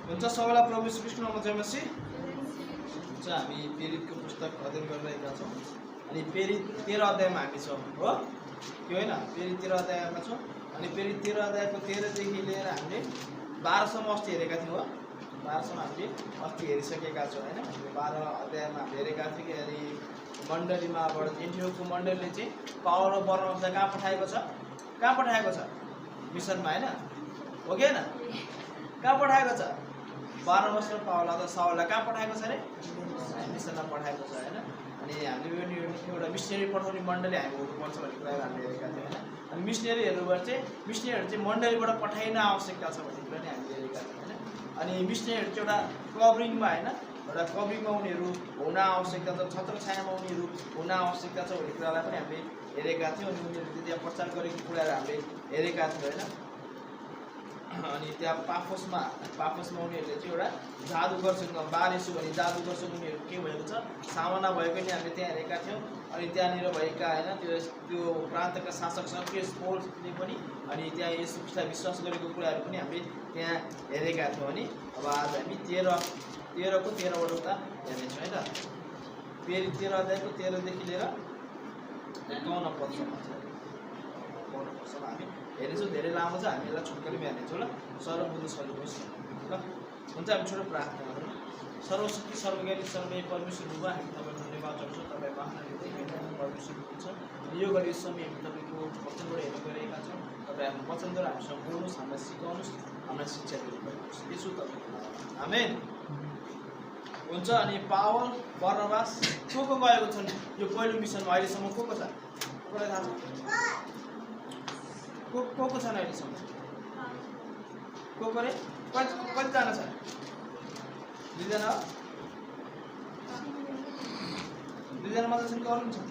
हुन्छ सबैलाई प्रभु श्री कृष्णमा जय मसीह। हुन्छ हामी प्रेरितको पुस्तक अध्ययन गरिरहेका छौँ अनि प्रेरित 13 अध्यायमा हामी छौँ हो के होइन प्रेरित 13 अध्यायमा छौँ अनि प्रेरित 13 अध्यायको 13 देखि लिएर हामीले 12 सम्म अस्ति हेरेका थियौँ हो 12 सम्म हामीले अस्ति हेरिसकेका छौँ होइन 12 अध्यायमा हामी हेरेका थियौँ कि अनि मण्डलीमाबाट एन्टियोखको मण्डलीले चाहिँ पावल र बर्नबासलाई कहाँ पठाएको छ मिसनमा होइन हो कि होइन कहाँ पठाएको छ बर्नबास र पावललाई त साउललाई कहाँ पठाएको छ अरे मिसनमा पठाएको छ होइन अनि हामीले एउटा मिसनरी पठाउने मण्डली हामी हुनुपर्छ भन्ने कुरा हामीले हेरेका थियौँ होइन अनि मिसनरीहरू चाहिँ मण्डलीबाट पठाइन आवश्यकता छ भन्ने कुरा नै हामीले हेरेका थियौँ होइन अनि मिसनरीहरू चाहिँ एउटा कभरिङमा होइन एउटा कभरिङमा उनीहरू हुन आवश्यकता छ छत्र छायामा उनीहरू हुन आवश्यकता छ भन्ने कुरालाई पनि हामीले हेरेका थियौँ अनि उनीहरूले त्यहाँ प्रचार गरेको कुराहरू हामीले हेरेका थियौँ होइन अनि त्यहाँ पाफोसमा उनीहरूले चाहिँ एउटा जादुगरसँग बारेसु भने जादुगरसँग उनीहरू के भएको छ सामना भएको नि हामीले त्यहाँ हेरेका थियौँ अनि त्यहाँनिर भएका होइन त्यो प्रान्तका शासकसँग के स्पोर्ट्सले पनि अनि त्यहाँ यस ख्रीष्टलाई विश्वास गरेको कुराहरू पनि हामीले त्यहाँ हेरेका थियौँ अनि अब आज हामी 13को 13 उता हेर्नेछौँ है त प्रेरित 13 अध्यायको 13 देखि लिएर 51 पदसम्म हामी हेर्नेछौँ धेरै लामो छ हामी यसलाई छुटकरीमा हेर्नेछौँ ल सर्वबुद्ध सजिलोस् ल हुन्छ हामी छोटो प्रार्थना गरौँ सर्वशक्ति सर्वज्ञानी सर्वै परमेश्वर हुँदा हामी तपाईँको धन्यवाद गर्छौँ तपाईँ महान परमेश्वर हुनुहुन्छ यो गरी समय हामी तपाईँको वचनबाट हेर्न गइरहेका छौँ तपाईँ हाम्रो वचनद्वारा हामीसँग बोल्नुहोस् हामीलाई सिकाउनुहोस् हामीलाई शिक्षा दिनुहोस् यसो तपाईँको आमेन हुन्छ अनि पावल बर्नबास को गएको छन् यो पहिलो मिसनमा अहिलेसम्म को छ कसलाई थाहा छ को छन् अहिलेसम्म को रे कतिजना छ 2 जना मात्र छन् कि अरू पनि छन्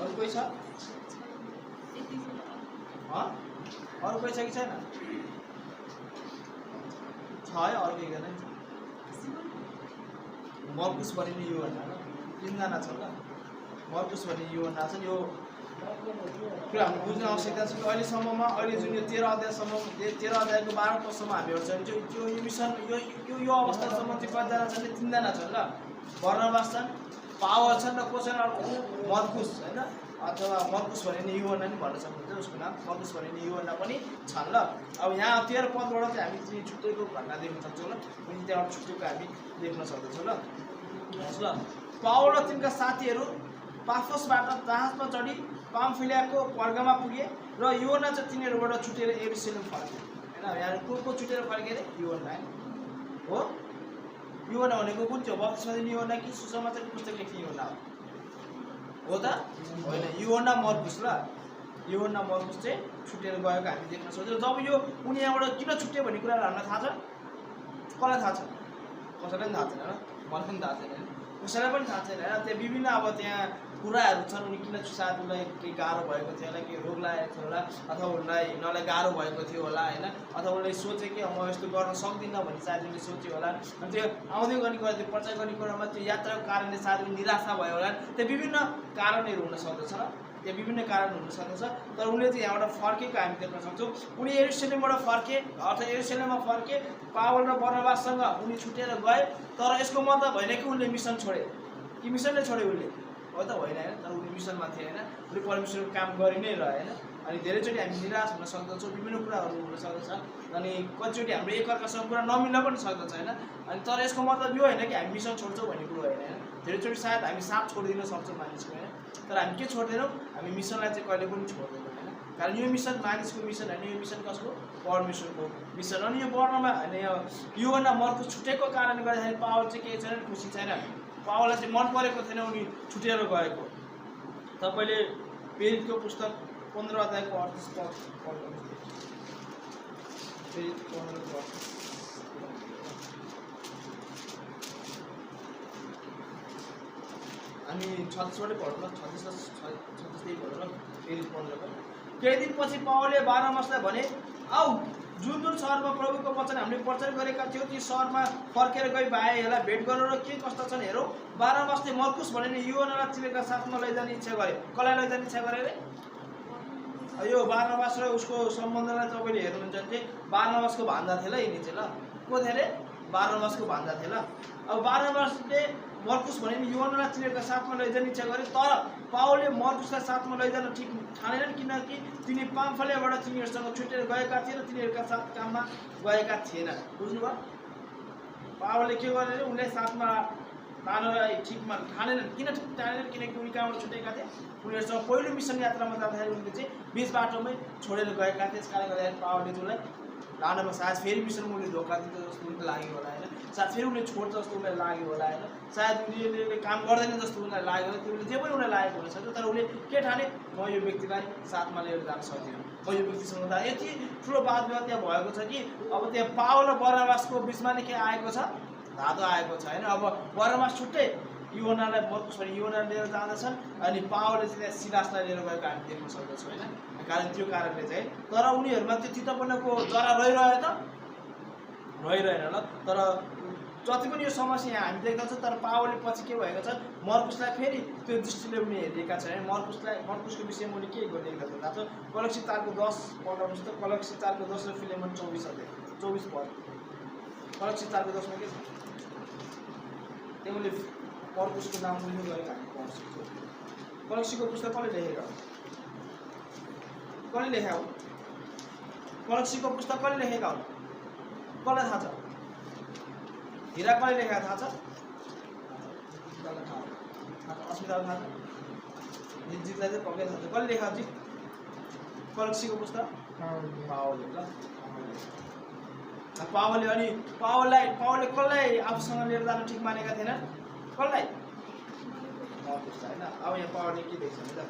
अरू कोही छ अरू कोही छ कि छैन छ है अरू एकजना छ मर्कुस भन्ने यो भन्दा 3 जना छ ल मर्कुस भन्ने यो भन्दा छ यो कुरा हामीले बुझ्न आवश्यकता छ कि अहिलेसम्ममा अहिले जुन यो 13 अध्यायसम्म 13 अध्यायको 12 पदसम्म हामी हेर्छौँ त्यो यो मिसन यो अवस्थासम्म चाहिँ कतिजना छन् 3 जना छन् ल बर्नबास छन् पावल छन् र को छन् अर्को मर्कुस होइन अथवा मर्कुस भन्ने युवना नि भन्न सक्नुहुन्छ उसको नाम मर्कुस भन्ने युवना पनि छन् ल अब यहाँ 13 पदबाट चाहिँ हामी चाहिँ छुट्टैको घटना देख्न सक्छौँ ल अनि त्यहाँबाट छुट्टैको हामी देख्न सक्दछौँ ल पावल र तिनका साथीहरू पाफोसबाट जहाजमा चढी पाम्फिलियाको पर्गामा पुगे र योना चाहिँ तिनीहरूबाट छुटेर यरुशलेम फर्के होइन यहाँ को छुटेर फर्के अरे योना हो योना भनेको कुन थियो बप्तिस्मा दिने योना कि सुसमाचार पुस्तक लेख्ने योना हो त होइन योना मर्कुस ल योना मर्कुस चाहिँ छुटेर गएको हामी देख्न सक्छौँ जब यो उनी यहाँबाट किन छुट्यो भन्ने कुराहरू हामीलाई थाहा छ कसलाई थाहा छ कसैलाई पनि थाहा छैन र मलाई पनि थाहा छैन कसैलाई पनि थाहा छैन होइन त्यहाँ विभिन्न अब त्यहाँ कुराहरू छन् उनी किन सायद उसलाई केही गाह्रो भएको थियो होला केही रोग लागेको थियो होला अथवा उनलाई गाह्रो भएको थियो होला होइन अथवा उसले सोचे कि म यस्तो गर्न सक्दिनँ भन्ने सायद उसले सोच्यो होला अनि त्यो आउँदै गर्ने कुरा त्यो प्रचार गर्ने कुरामा त्यो यात्राको कारणले सायद उनी निराशा भयो होला त्यो विभिन्न कारणहरू हुन सक्दछ र त्यो विभिन्न कारण हुन सक्दछ तर उनले चाहिँ यहाँबाट फर्केको हामी देख्न सक्छौँ उनी यरुशलेमबाट फर्के अर्थात् यरुशलेममा फर्के पावल र बर्नबाससँग उनी छुटेर गए तर यसको मतलब होइन कि उनले मिसन छोडे कि मिसनले छोडे उसले हो त होइन होइन तर उनी मिसनमा थिए होइन उसले परमेश्वरको काम गरि नै रह्यो होइन अनि धेरैचोटि हामी निराश हुन सक्दछौँ विभिन्न कुराहरू हुन सक्दछ अनि कतिचोटि हाम्रो एकअर्कासँग कुरा नमिल्न पनि सक्दछ होइन अनि तर यसको मतलब यो होइन कि हामी मिसन छोड्छौँ भन्ने कुरो होइन होइन धेरैचोटि सायद हामी साथ छोडिदिन सक्छौँ मानिसको होइन तर हामी के छोड्दैनौँ हामी मिसनलाई चाहिँ कहिले पनि छोड्दैनौँ होइन कारण यो मिसन मानिसको मिसन होइन यो मिसन कसको परमेश्वरको मिसन अनि यो वर्णमा होइन योना मर्कुस छुटेको कारणले गर्दाखेरि पावल चाहिँ केही छैन खुसी छैन पावललाई चाहिँ मन परेको थिएन उनी छुटेर गएको तपाईँले प्रेरितको पुस्तक 15 अध्यायको 38 पद पढ्नुहोस् प्रेरित 15 हामी 36 पढ्छौँ 36 पढ्छौँ प्रेरित 15 केही दिनपछि पावलले बर्नबासलाई भने आऊ जुन सहरमा प्रभुको वचन हामीले प्रचार गरेका थियौँ ती सहरमा फर्केर गई भाइहरूलाई भेट गरेर के कस्ता छन् हेरौँ बर्नबासले मर्कुस भन्ने युवनालाई तिनीहरूका साथमा लैजाने इच्छा गरे कसलाई लैजाने इच्छा गरे अरे यो बारनबास र उसको सम्बन्धलाई तपाईँले हेर्नुहुन्छ भने चाहिँ बारनबासको भान्जा थियो ल यिनी चाहिँ ल को थियो अरे बारनबासको भान्जा थियो ल अब बारनबासले मर्कुस भने नि योहन्नालाई तिनीहरूका साथमा लैजाने इच्छा गरे तर पावलले मर्कुसलाई साथमा लैजान ठिक ठानेनन् किनकि तिनी पाम्फलियाबाट तिनीहरूसँग छुटेर गएका थिए र तिनीहरूका साथ काममा गएका थिएनन् बुझ्नुभयो पावलले के गरे अरे उनले साथमा लानलाई ठिकमा ठानेनन् किन ठानेनन् किनकि उनी कहाँबाट छुटेका थिए उनीहरूसँग पहिलो मिसन यात्रामा जाँदाखेरि उनले चाहिँ बिच बाटोमै छोडेर गएका थिए त्यसकारणले गर्दाखेरि पावलले उसलाई लानमा सायद फेरि मिसनमा उनले धोका दिन्छ जस्तो उनलाई लाग्यो होला होइन सायद फेरि उनले छोड्छ जस्तो उनलाई लाग्यो होला होइन सायद उनीहरूले काम गर्दैन जस्तो उनलाई लाग्यो होला त्यो जे पनि उनलाई लागेको हुनसक्छ तर उसले के ठाने म यो व्यक्तिलाई साथमा लिएर जान सक्दिनँ म यो व्यक्तिसँग जाँ यति ठुलो वाद विवाद त्यहाँ भएको छ कि अब त्यहाँ पावल र बर्नबासको बिचमा नै के आएको छ धातो आएको छ होइन अब बर्नबास छुट्टै योहन्नालाई मर्कुस भने योहन्ना लिएर जाँदछन् अनि पावलले चाहिँ त्यहाँ सिलासलाई लिएर गएको हामी देख्न सक्दछौँ होइन कारण त्यो कारणले चाहिँ तर उनीहरूमा त्यो चित्तपनको जरा रहिरह्यो त रहिरहेन ल तर जति पनि यो समस्या यहाँ हामी देख्दछौँ तर पावलले पछि के भएको छ मर्कुसलाई फेरि त्यो दृष्टिले उनी हेरेका छन् मर्कुसको विषयमा उनी के गरिरहेका छन् थाहा छ कलक्सी 4 को 10 पढ्नुहोस् त कलक्सी 4 को 10 र फिलेमन 24 अध्याय 24 पद कलक्सी 4 को 10 मा के छ त्यहाँ उनले मर्कुसको नाम उल्लेख गरेको हामी पढ्न सक्छौँ कलक्सीको पुस्तक कसले लेखेको कसले लेखेको हो कलक्सीको पुस्तक कसले लेखेका हुन् कसलाई थाहा छ हिरा कसले लेखेको थाहा छ अस्मितालाई थाहा छ जितलाई चाहिँ पक्कै थाहा छ कसले लेखेको जी कलक्सीको पुस्तक पावलले ल पावलले अनि पावलले कसलाई आफूसँग लिएर जान ठिक मानेका थिएनन् कसलाई मर्कुसलाई होइन अब यहाँ पावलले के देख्छ नि त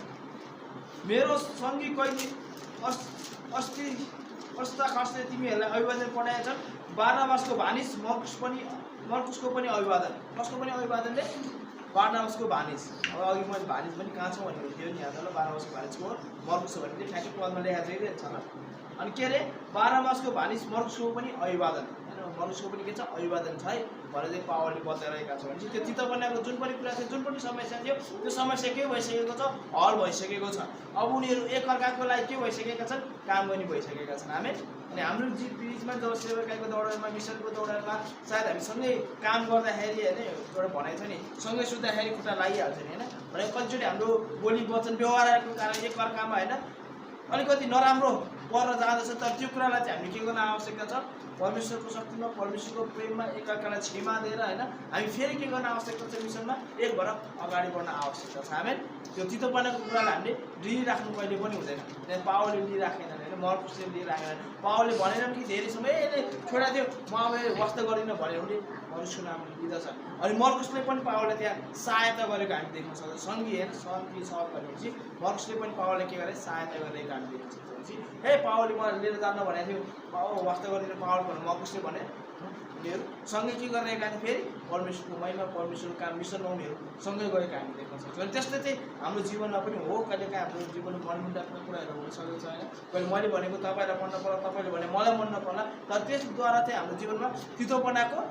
मेरो सङ्गी कैदी अस्ता खस्ने तिमीहरूलाई अभिवादन पठाएछन् बारनबासको भानिस मर्कुसको पनि अभिवादन कसको पनि अभिवादनले बारनबासको भानिस अब अघि मैले भानिस पनि कहाँ छ भनेको थियो नि यहाँ त ल बारनबासको भानिसको मर्कुस भने चाहिँ ठ्याक्कै पदमा लेखा चाहिँ छ ल अनि के अरे बारनबासको भानिस मर्कुसको पनि अभिवादन होइन मर्कुसको पनि के छ अभिवादन छ है भनेर चाहिँ पावलले बताइरहेका छ भने चाहिँ त्यो चित्तपन्याको जुन पनि कुरा थियो जुन पनि समस्या थियो त्यो समस्या के भइसकेको छ हल भइसकेको छ अब उनीहरू एकअर्काको लागि के भइसकेका छन् काम गर्ने भइसकेका छन् हामी अनि हाम्रो बिचमा जब सेवाकाईको दौडमा मिसनको दौडमा सायद हामी सँगै काम गर्दाखेरि होइन एउटा भनाइ छ नि सँगै सुत्दाखेरि खुट्टा लागिहाल्छ नि होइन भने कतिचोटि हाम्रो बोली वचन व्यवहारको कारण एकअर्कामा होइन अलिकति नराम्रो पर्न जाँदछ तर त्यो कुरालाई चाहिँ हामीले के गर्न आवश्यकता छ परमेश्वरको शक्तिमा परमेश्वरको प्रेममा एकअर्कालाई क्षमा दिएर होइन हामी फेरि के गर्न आवश्यकता छ मिसनमा एक भएर अगाडि बढ्न आवश्यकता छ हामी त्यो चित्तपनाको कुरालाई हामीले लिइराख्नु कहिले पनि हुँदैन त्यहाँ पावलले लिइराखेनन् होइन मर्कुसले लिइराखेनन् पावलले भनेनन् कि धेरै समय यसले छोडा थियो म अब वास्ता गर्दिनँ भनेर उनले मर्कुसको नाम लिँदछ अनि मर्कुसले पनि पावलले त्यहाँ सहायता गरेको हामी देख्न सक्छौँ सङ्घी होइन सन्ति छ भनेपछि मर्कुसले पनि पावलले के गरे सहायता गरेको हामी देख्न सक्छौँ हे पावलले मलाई लिएर जान भनेको थियो पावल वास्ता गरिदिनु पावल भनेर मर्कुसले भने उनीहरू सँगै के गरिरहेका थिए फेरि परमेश्वरको महिमा परमेश्वरको काम मिसनमा उनीहरू सँगै गएका हामी देख्न सक्छौँ अनि त्यस्तै चाहिँ हाम्रो जीवनमा पनि हो कहिलेकाहीँ हाम्रो जीवनमा मनमुटावका कुराहरू हुनसक्छ होइन कहिले मैले भनेको तपाईँलाई मन नपर्ला तपाईँले भने मलाई मन नपर्ला तर त्यसद्वारा चाहिँ हाम्रो जीवनमा तितोपनाको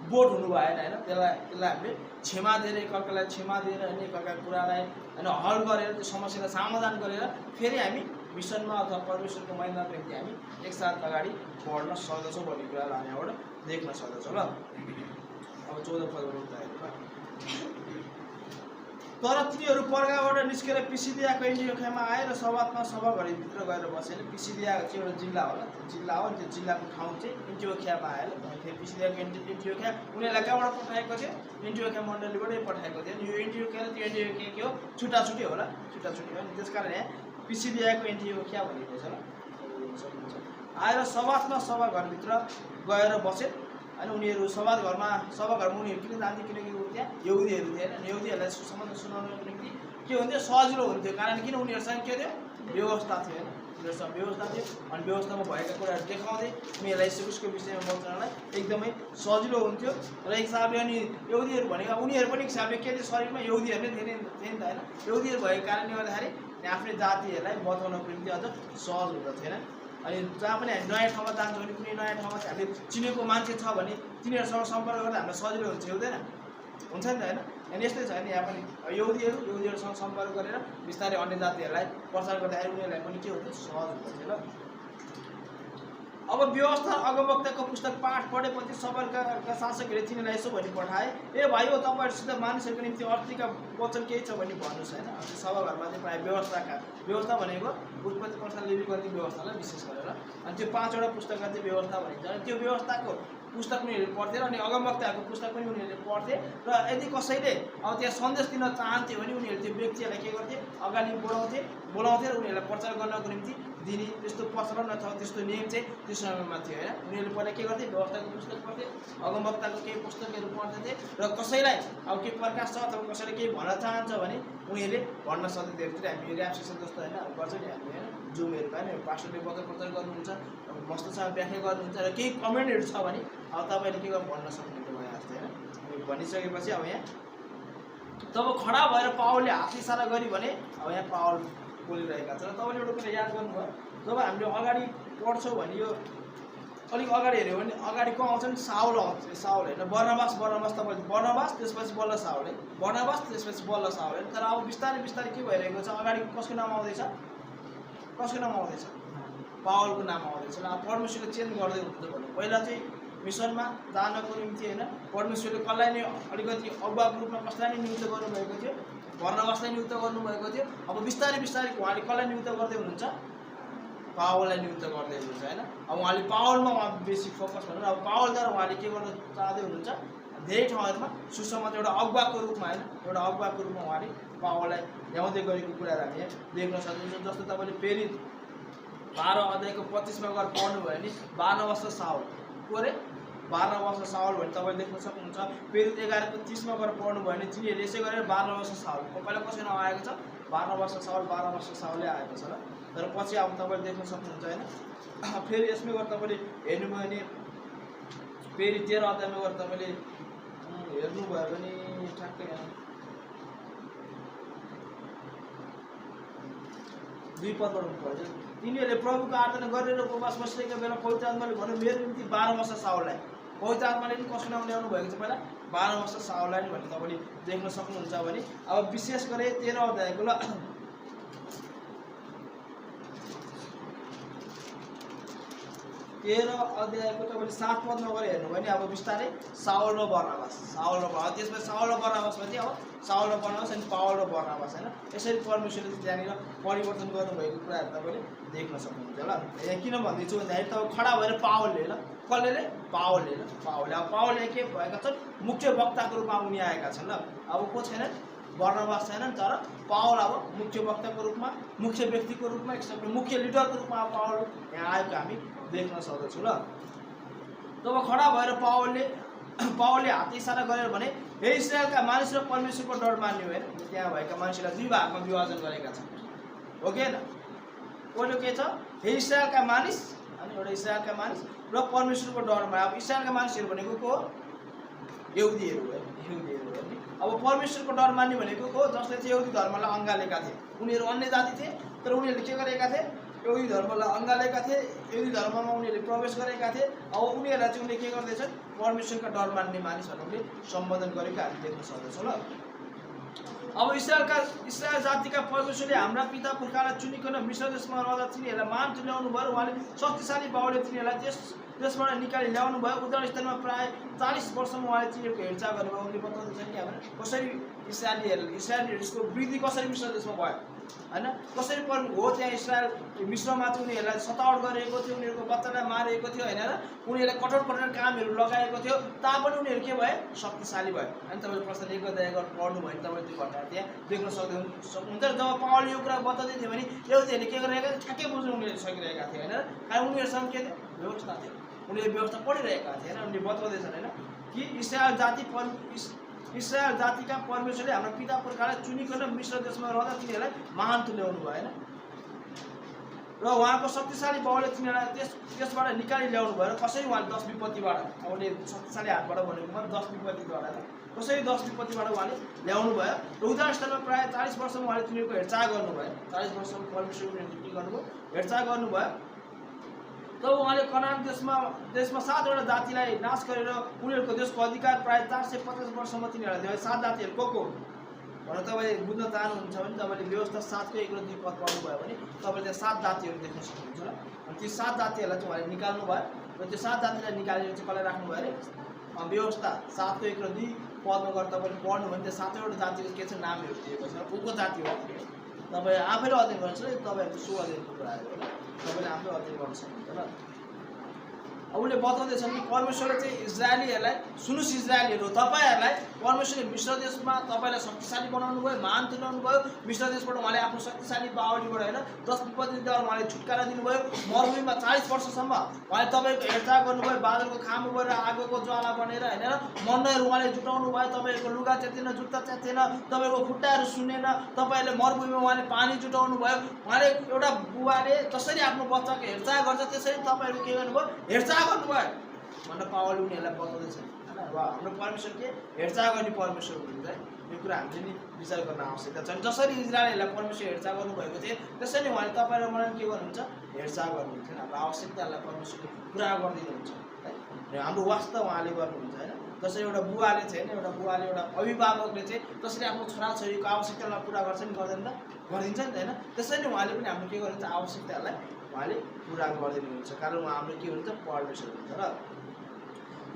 बोट हुनु भएन होइन त्यसलाई हामीले क्षमा दिएर एकअर्कालाई क्षमा दिएर होइन एकअर्काको कुरालाई होइन हल गरेर त्यो समस्यालाई समाधान गरेर फेरि हामी मिसनमा अथवा परमेश्वरको महिमाको निम्ति हामी एकसाथ अगाडि बढ्न सक्दछौँ भन्ने कुरालाई हामी यहाँबाट देख्न सक्दछौँ ल अब 14 पदबाट तर तिनीहरू पर्गाबाट निस्केर पिसिदियाको एन्टियोखियामा आए र सभाघरभित्र गएर बसे पिसिदिया चाहिँ एउटा जिल्ला होला जिल्ला हो त्यो जिल्लाको ठाउँ चाहिँ एन्टियोखियामा आयो फेरि पिसिदियाको एन्टियोखिया उनीहरूलाई कहाँबाट पठाएको थियो एन्टियोखिया मण्डलीबाटै पठाएको थियो यो एन्टियोखिया र त्यो एन्टियोखिया के हो छुट्टाछुट्टै होला छुट्टाछुट्टै हो नि त्यसकारण यहाँ पिसिदियाको एन्टियोखिया भनेको छ ल आएर सभाघरभित्र गएर बसे अनि उनीहरू सभाघरमा उनीहरू किन जान्थे किनकि त्यहाँ यहुदीहरू थिए होइन यहुदीहरूलाई सुसमाचार सुनाउनको निम्ति के हुन्थ्यो सजिलो हुन्थ्यो कारण किन उनीहरूसँग के थियो व्यवस्था थियो होइन उनीहरूसँग व्यवस्था थियो अनि व्यवस्थामा भएका कुराहरू देखाउँदै उनीहरूलाई उसको विषयमा बोल्नलाई एकदमै सजिलो हुन्थ्यो र एक हिसाबले अनि यहुदीहरू भनेको उनीहरू पनि एक हिसाबले के थियो शरीरमा यहुदीहरू नै थिए नि त होइन यहुदीहरू भएको कारणले गर्दाखेरि आफ्नै जातिहरूलाई बताउनको निम्ति अझ सहज हुँदथेन अनि जहाँ पनि हामी नयाँ ठाउँमा जान्छौँ भने कुनै नयाँ ठाउँमा चाहिँ हामीले चिनेको मान्छे छ भने तिनीहरूसँग सम्पर्क गर्दा हामीलाई सजिलो हुन्छ हुँदैन हुन्छ नि त होइन अनि यस्तै छ नि यहाँ पनि यहुदीहरूसँग सम्पर्क गरेर बिस्तारै अन्य जातिहरूलाई प्रचार गर्दाखेरि उनीहरूलाई पनि के हुन्छ सहज हुन्छ ल। अब व्यवस्था अगमवक्ताको पुस्तक पाठ पढेपछि सबलका शासकहरूले तिनीलाई यसो भनी पठाए, ए भाइ हो तपाईँहरूसित मानिसहरूको निम्ति अर्थीका वचन केही छ भने भन्नुहोस् होइन। सभाघरमा चाहिँ प्रायः व्यवस्था भनेको उत्पत्ति प्रथा लेवीगति व्यवस्थालाई विशेष गरेर अनि त्यो 5वटा पुस्तकमा चाहिँ व्यवस्था भनिन्छ। अनि त्यो व्यवस्थाको पुस्तक उनीहरूले पढ्थे र अनि अगमवक्ताहरूको पुस्तक पनि उनीहरूले पढ्थे र यदि कसैले अब त्यहाँ सन्देश दिन चाहन्थ्यो भने उनीहरूले त्यो व्यक्तिहरूलाई के गर्थे अगाडि बोलाउँथे र उनीहरूलाई प्रचार गर्नको निम्ति दिने त्यस्तो प्रचलन अथवा त्यस्तो नियम चाहिँ त्यो समयमा थियो होइन। उनीहरूले पहिला के गर्थे व्यवस्थाको पुस्तक पढ्थे, अगमवक्ताको केही पुस्तकहरू पढ्दथे र कसैलाई अब केही प्रकाश छ अथवा कसैले केही भन्न चाहन्छ भने उनीहरूले भन्न सक्दै हामी ऱ्याप सेसन जस्तो होइन गर्छ नि हामी होइन जुमहरू भयो नि पास्टरले बगर प्रचार गर्नुहुन्छ मस्तसँग व्याख्या गर्नुहुन्छ र केही कमेन्टहरू छ भने अब तपाईँले के गर्नु भन्न सक्नुहुन्छ भइहाल्छ होइन। अनि भनिसकेपछि अब यहाँ तब खडा भएर पावलले हात इसारा गरी भने अब यहाँ पावल बोलिरहेका छ र तपाईँले एउटा कुरा याद गर्नुभयो जब हामीले अगाडि पढ्छौँ भने यो अलिक अगाडि हेऱ्यो भने अगाडि को आउँछ नि साउल आउँछ, साउल होइन बर्नबास तपाईँले बर्नबास त्यसपछि बल्ल साउल है, बर्नबास त्यसपछि बल्ल साउल होइन। तर अब बिस्तारै बिस्तारै के भइरहेको छ अगाडि कसको नाम आउँदैछ पावलको नाम आउँदैछ र अब परमेश्वरले चेन्ज गर्दै हुन्छ भन्नु। पहिला चाहिँ मिसनमा जानको निम्ति होइन परमेश्वरले कसलाई नै अलिकति अगुवाको रूपमा कसलाई नै नियुक्त गर्नुभएको थियो, बर्नबासलाई नियुक्त गर्नुभएको थियो। अब बिस्तारै बिस्तारै उहाँले कसलाई नियुक्त गर्दै हुनुहुन्छ पावललाई नियुक्त गर्दै हुनुहुन्छ होइन। अब उहाँले पावलमा बेसी फोकस गर्नु अब पावलद्वारा उहाँले के गर्न चाहँदै हुनुहुन्छ धेरै ठाउँहरूमा सुसमाचार एउटा अगुवाको रूपमा होइन उहाँले पावललाई ल्याउँदै गरेको कुराहरू हामी यहाँ देख्न सक्छौँ। जस्तो तपाईँले फेरि 12 अध्यायको 25मा गएर पढ्नुभयो भने 12 वर्ष साउल को अरे 12 वर्ष साउल भने तपाईँले देख्न सक्नुहुन्छ। फेरि 11को 30मा गएर पढ्नुभयो भने तिनीहरूले यसै गरेर 12 वर्ष साउल पहिला कसरी नाम आएको छ 12 वर्ष साउलले आएको छ र तर पछि अब तपाईँले देख्न सक्नुहुन्छ होइन। फेरि यसमै गएर तपाईँले हेर्नुभयो भने फेरि 13 अध्यायमा गएर तपाईँले हेर्नुभयो भने ठ्याक्कै 2 पदबाट हुनुपर्छ। तिनीहरूले प्रभुको आराधना गरेर उपवास बसेका बेला पवित्र आत्माले भन्यो मेरो निम्ति 12 वर्ष साउललाई पवित्र आत्माले पनि कसको नाम ल्याउनु भएको छ पहिला 12 वर्ष साउललाई नि भन्ने तपाईँले देख्न सक्नुहुन्छ भने अब विशेष गरी 13 अध्यायको ल 13 अध्यायको तपाईँले 7 पदमा गएर हेर्नु भने अब बिस्तारै साउल र बर्नबास त्यसपछि साउल र बर्नबासपछि अब साउल र बर्नबास अनि पावल र बर्नबास होइन यसरी परमेश्वरले त्यहाँनिर परिवर्तन गर्नुभएको कुराहरू तपाईँले देख्न सक्नुहुन्छ ल। यहाँ किन भन्दैछु भन्दाखेरि तपाईँ खडा भएर पावलले ल कसले पावलले अब पावलले के भएका छन् मुख्य वक्ताको रूपमा उनी आएका छन् ल। अब को छैन बर्नबास छैनन् तर पावल अब मुख्य वक्ताको रूपमा मुख्य व्यक्तिको रूपमा एक मुख्य लिडरको रूपमा पावल यहाँ आएको हामी देख्न सक्दछौँ ल। तब खडा भएर पावलले हात इसारा गरेर भने हे इस्राएलका मानिस र परमेश्वरको डर मान्ने होइन। त्यहाँ भएका मानिसलाई 2 भागमा विभाजन गरेका छन् हो कि होइन। पहिलो के छ हे इस्राएलका मानिस अनि एउटा इस्राएलका मानिस र परमेश्वरको डर मान्ने। अब इस्राएलका मानिसहरू भनेको को यहुदीहरू हो। अब परमेश्वरको डर मान्ने भनेको को जसले चाहिँ यहुदी धर्मलाई अँगालेका थिए। उनीहरू अन्य जाति थिए तर उनीहरूले के गरेका थिए यहुदी धर्मलाई अँगालेका थिए, यहुदी धर्ममा उनीहरूले प्रवेश गरेका थिए। अब उनीहरूलाई चाहिँ उनीहरूले के गर्दैछन् परमेश्वरका डर मान्ने मानिस भनेर उनले सम्बोधन गरेको हामी देख्न सक्दछौँ ल। अब इस्राएल जातिका परमेश्वरले हाम्रा पिता पुर्खालाई चुनिकन मिश्र देशमा रहँदा तिनीहरूलाई मान तुल्याउनु भयो। उहाँले शक्तिशाली बाहुले तिनीहरूलाई त्यसबाट निकाली ल्याउनु भयो। उदाहरण स्तरमा प्राय 40 वर्षमा उहाँले तिनीहरूको हेरचाह गर्नुभयो। उनले बताउँदैछन् कि हामीले कसरी इस्राएलीहरूको वृद्धि कसरी मिश्र देशमा भयो होइन कसरी हो। त्यहाँ इस्राएल मिश्रमा चाहिँ उनीहरूलाई सतावट गरेको थियो, उनीहरूको बच्चालाई मारेको थियो होइन र उनीहरूलाई कठोर कामहरू लगाएको थियो तापनि उनीहरू के भए शक्तिशाली भयो। अनि तपाईँले प्रश्न 1 अध्याय गरेर पढ्नु भयो भने तपाईँले त्यो घटना त्यहाँ देख्न सक्नुहुन्छ। जब पावलले यो कुरा बताउँदै थियो भने एउटीहरूले के गरिरहेका थिए ठ्याक्कै बुझ्नु उनीहरूले सकिरहेका थिए होइन। कारण उनीहरूसँग के थियो व्यवस्था थियो, उनीहरूले व्यवस्था पढिरहेका थिए होइन। उनीहरूले बताउँदैछन् होइन कि इस्राएल जातिका परमेश्वरले हाम्रो पिता पुर्खालाई चुनिकन मिश्र देशमा रहँदा तिनीहरूलाई महान तुल्याउनु भयो होइन र उहाँको शक्तिशाली बाहुले तिनीहरूलाई त्यसबाट निकाली ल्याउनु भयो। कसरी उहाँले 10 विपत्तिबाट उहाँले शक्तिशाली हातबाट भनेको म 10 विपत्तिबाट कसरी 10 विपत्तिबाट उहाँले ल्याउनु भयो र उदाहरण स्तरमा प्राय 40 वर्षमा उहाँले तिनीहरूको हेरचाह गर्नुभयो। 40 वर्षमा परमेश्वरले के गर्नुभयो हेरचाह गर्नुभयो तब उहाँले कनान देशमा 7वटा जातिलाई नाश गरेर उनीहरूको देशको अधिकार प्राय 450 वर्षसम्म तिनीहरूलाई दियो। 7 जातिहरू को भनेर तपाईँले बुझ्न चाहनुहुन्छ भने तपाईँले व्यवस्था 7को 1 र 2 पद पढ्नुभयो भने तपाईँले त्यहाँ 7 जातिहरू देख्न सक्नुहुन्छ र अनि ती 7 जातिहरूलाई चाहिँ उहाँले निकाल्नु भयो र त्यो 7 जातिलाई निकालेर चाहिँ कसलाई राख्नुभयो अरे व्यवस्था 7को 1 र 2 पदमा गएर तपाईँले पढ्नु भने त्यो 7वटा जातिको के छ नामहरू दिएको छ को जाति हो तपाईँ आफैले अध्ययन गर्नुहुन्छ तपाईँहरूको सो अध्ययनको कुराहरू होला तपाईँले आफै अध्ययन गर्न सक्नुहुन्छ र उसले बताउँदैछन् कि परमेश्वरले चाहिँ इजरायलीहरूलाई सुन्नुहोस् इजरायलीहरू तपाईँहरूलाई परमेश्वरले मिश्र देशमा तपाईँलाई शक्तिशाली बनाउनु भयो महान तुल्याउनु भयो मिश्र देशबाट उहाँले आफ्नो शक्तिशाली बाहुलीबाट होइन 10 विपत्तिद्वारा उहाँले छुटकारा दिनुभयो मरुभूमिमा 40 वर्षसम्म उहाँले तपाईँको हेरचाह गर्नुभयो बादलको खामु गरेर आगोको ज्वाला बनेर होइन र मन्नहरू उहाँले जुटाउनु भयो तपाईँहरूको लुगा च्यातेन जुत्ता च्यातेन तपाईँको खुट्टाहरू सुनेन तपाईँहरूले मरुभूमिमा उहाँले पानी जुटाउनु भयो उहाँले एउटा बुवाले जसरी आफ्नो बच्चाको हेरचाह गर्छ त्यसरी तपाईँहरू के गर्नुभयो हेरचाह गर्नुभयो भनेर पावलले उनीहरूलाई बताउँदैछ होइन। अब हाम्रो परमेश्वर के हेरचाह गर्ने परमेश्वर हुनुहुन्छ यो कुरा हामीले नि विचार गर्न आवश्यकता छ। जसरी इजरायलीहरूलाई परमेश्वर हेरचाह गर्नुभएको थियो त्यसरी उहाँले तपाईँ र मलाई के गर्नुहुन्छ हेरचाह गर्नुहुन्छ हाम्रो आवश्यकताहरूलाई परमेश्वरले पुरा गरिदिनुहुन्छ है। हाम्रो वास्ता उहाँले गर्नुहुन्छ होइन। जसरी एउटा बुवाले चाहिँ होइन एउटा बुवाले एउटा अभिभावकले चाहिँ जसरी आफ्नो छोराछोरीको आवश्यकतालाई पुरा गर्छ नि गर्दैन त गरिदिन्छ नि त होइन। त्यसरी उहाँले पनि हाम्रो के गर्नुहुन्छ आवश्यकताहरूलाई उहाँले पुरा गरिदिनुहुन्छ कारण उहाँ हाम्रो के हुन्छ परमेश्वर हुन्छ र